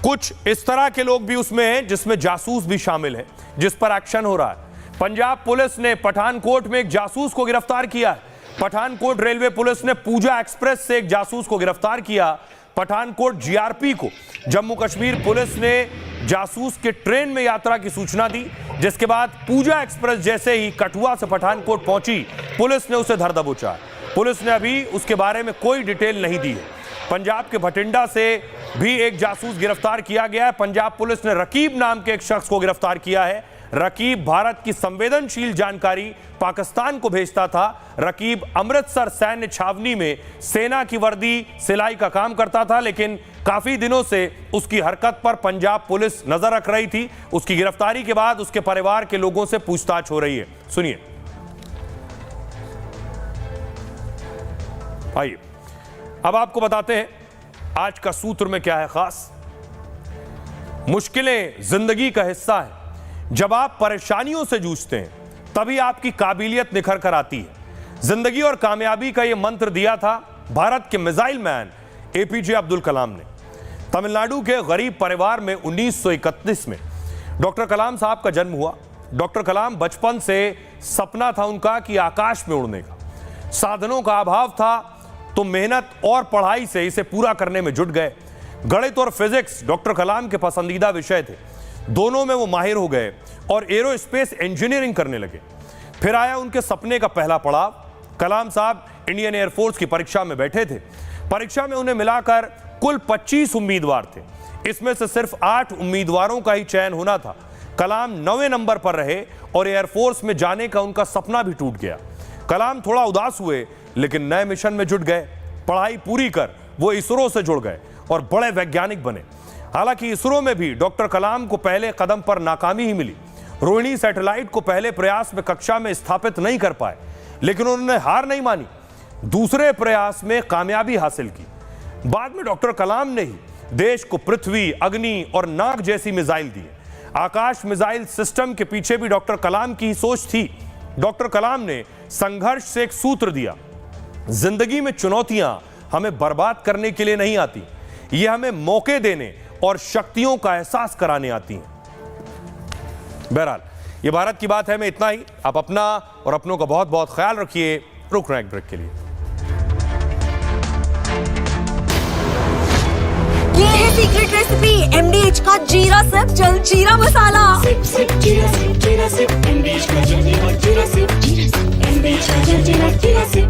कुछ इस तरह के लोग भी उसमें हैं जिसमें जासूस भी शामिल हैं, जिस पर एक्शन हो रहा है। पंजाब पुलिस ने पठानकोट में एक जासूस को गिरफ्तार किया है। पठानकोट रेलवे पुलिस ने पूजा एक्सप्रेस से एक जासूस को गिरफ्तार किया। पठानकोट GRP को जम्मू कश्मीर पुलिस ने जासूस के ट्रेन में यात्रा की सूचना दी, जिसके बाद पूजा एक्सप्रेस जैसे ही कठुआ से पठानकोट पहुंची, पुलिस ने उसे धर दबोचा। पुलिस ने अभी उसके बारे में कोई डिटेल नहीं दी है। पंजाब के भटिंडा से भी एक जासूस गिरफ्तार किया गया है। पंजाब पुलिस ने रकीब नाम के एक शख्स को गिरफ्तार किया है। रकीब भारत की संवेदनशील जानकारी पाकिस्तान को भेजता था। रकीब अमृतसर सैन्य छावनी में सेना की वर्दी सिलाई का काम करता था, लेकिन काफी दिनों से उसकी हरकत पर पंजाब पुलिस नजर रख रही थी। उसकी गिरफ्तारी के बाद उसके परिवार के लोगों से पूछताछ हो रही है। सुनिए। आइए अब आपको बताते हैं आज का सूत्र में क्या है खास। मुश्किलें जिंदगी का हिस्सा है। जब आप परेशानियों से जूझते हैं तभी आपकी काबिलियत निखर कर आती है। जिंदगी और कामयाबी का यह मंत्र दिया था भारत के missile man APJ Abdul Kalam ने। तमिलनाडु के गरीब परिवार में 1931 में डॉक्टर कलाम साहब का जन्म हुआ। डॉक्टर कलाम बचपन से सपना था उनका कि आकाश में उड़ने का। साधनों का अभाव था तो मेहनत और पढ़ाई से इसे पूरा करने में जुट गए। गणित और फिजिक्स डॉक्टर कलाम के पसंदीदा विषय थे, दोनों में वो माहिर हो गए और एरोस्पेस इंजीनियरिंग करने लगे। फिर आया उनके सपने का पहला पड़ाव। कलाम साहब इंडियन एयरफोर्स की परीक्षा में बैठे थे। परीक्षा में उन्हें मिलाकर कुल 25 उम्मीदवार थे, इसमें से सिर्फ 8 उम्मीदवारों का ही चयन होना था। कलाम 9वें नंबर पर रहे और एयरफोर्स में जाने का उनका सपना भी टूट गया। कलाम थोड़ा उदास हुए, लेकिन नए मिशन में जुट गए। पढ़ाई पूरी कर वो इसरो से जुड़ गए और बड़े वैज्ञानिक बने। हालांकि इसरो में भी डॉक्टर कलाम को पहले कदम पर नाकामी ही मिली। रोहिणी सैटेलाइट को पहले प्रयास में कक्षा में स्थापित नहीं कर पाए, लेकिन उन्होंने हार नहीं मानी, दूसरे प्रयास में कामयाबी हासिल की। बाद में डॉक्टर कलाम ने ही देश को पृथ्वी, अग्नि और नाग जैसी मिसाइल दी। आकाश मिसाइल सिस्टम के पीछे भी डॉक्टर कलाम की ही सोच थी। डॉक्टर कलाम ने संघर्ष से एक सूत्र दिया, जिंदगी में चुनौतियां हमें बर्बाद करने के लिए नहीं आती, ये हमें मौके देने और शक्तियों का एहसास कराने आती हैं। बहरहाल ये भारत की बात है में इतना ही। आप अपना और अपनों का बहुत बहुत ख्याल रखिए। रुक रहे हैं एक ब्रेक के लिए।
ये है सीक्रेट रेसिपी MDH का जीरा सिर्फ जल जीरा मसाला। सिर्फ जीरा सिर्फ MDH का जल जीरा सिर्फ MDH का जल जीरा सिर्फ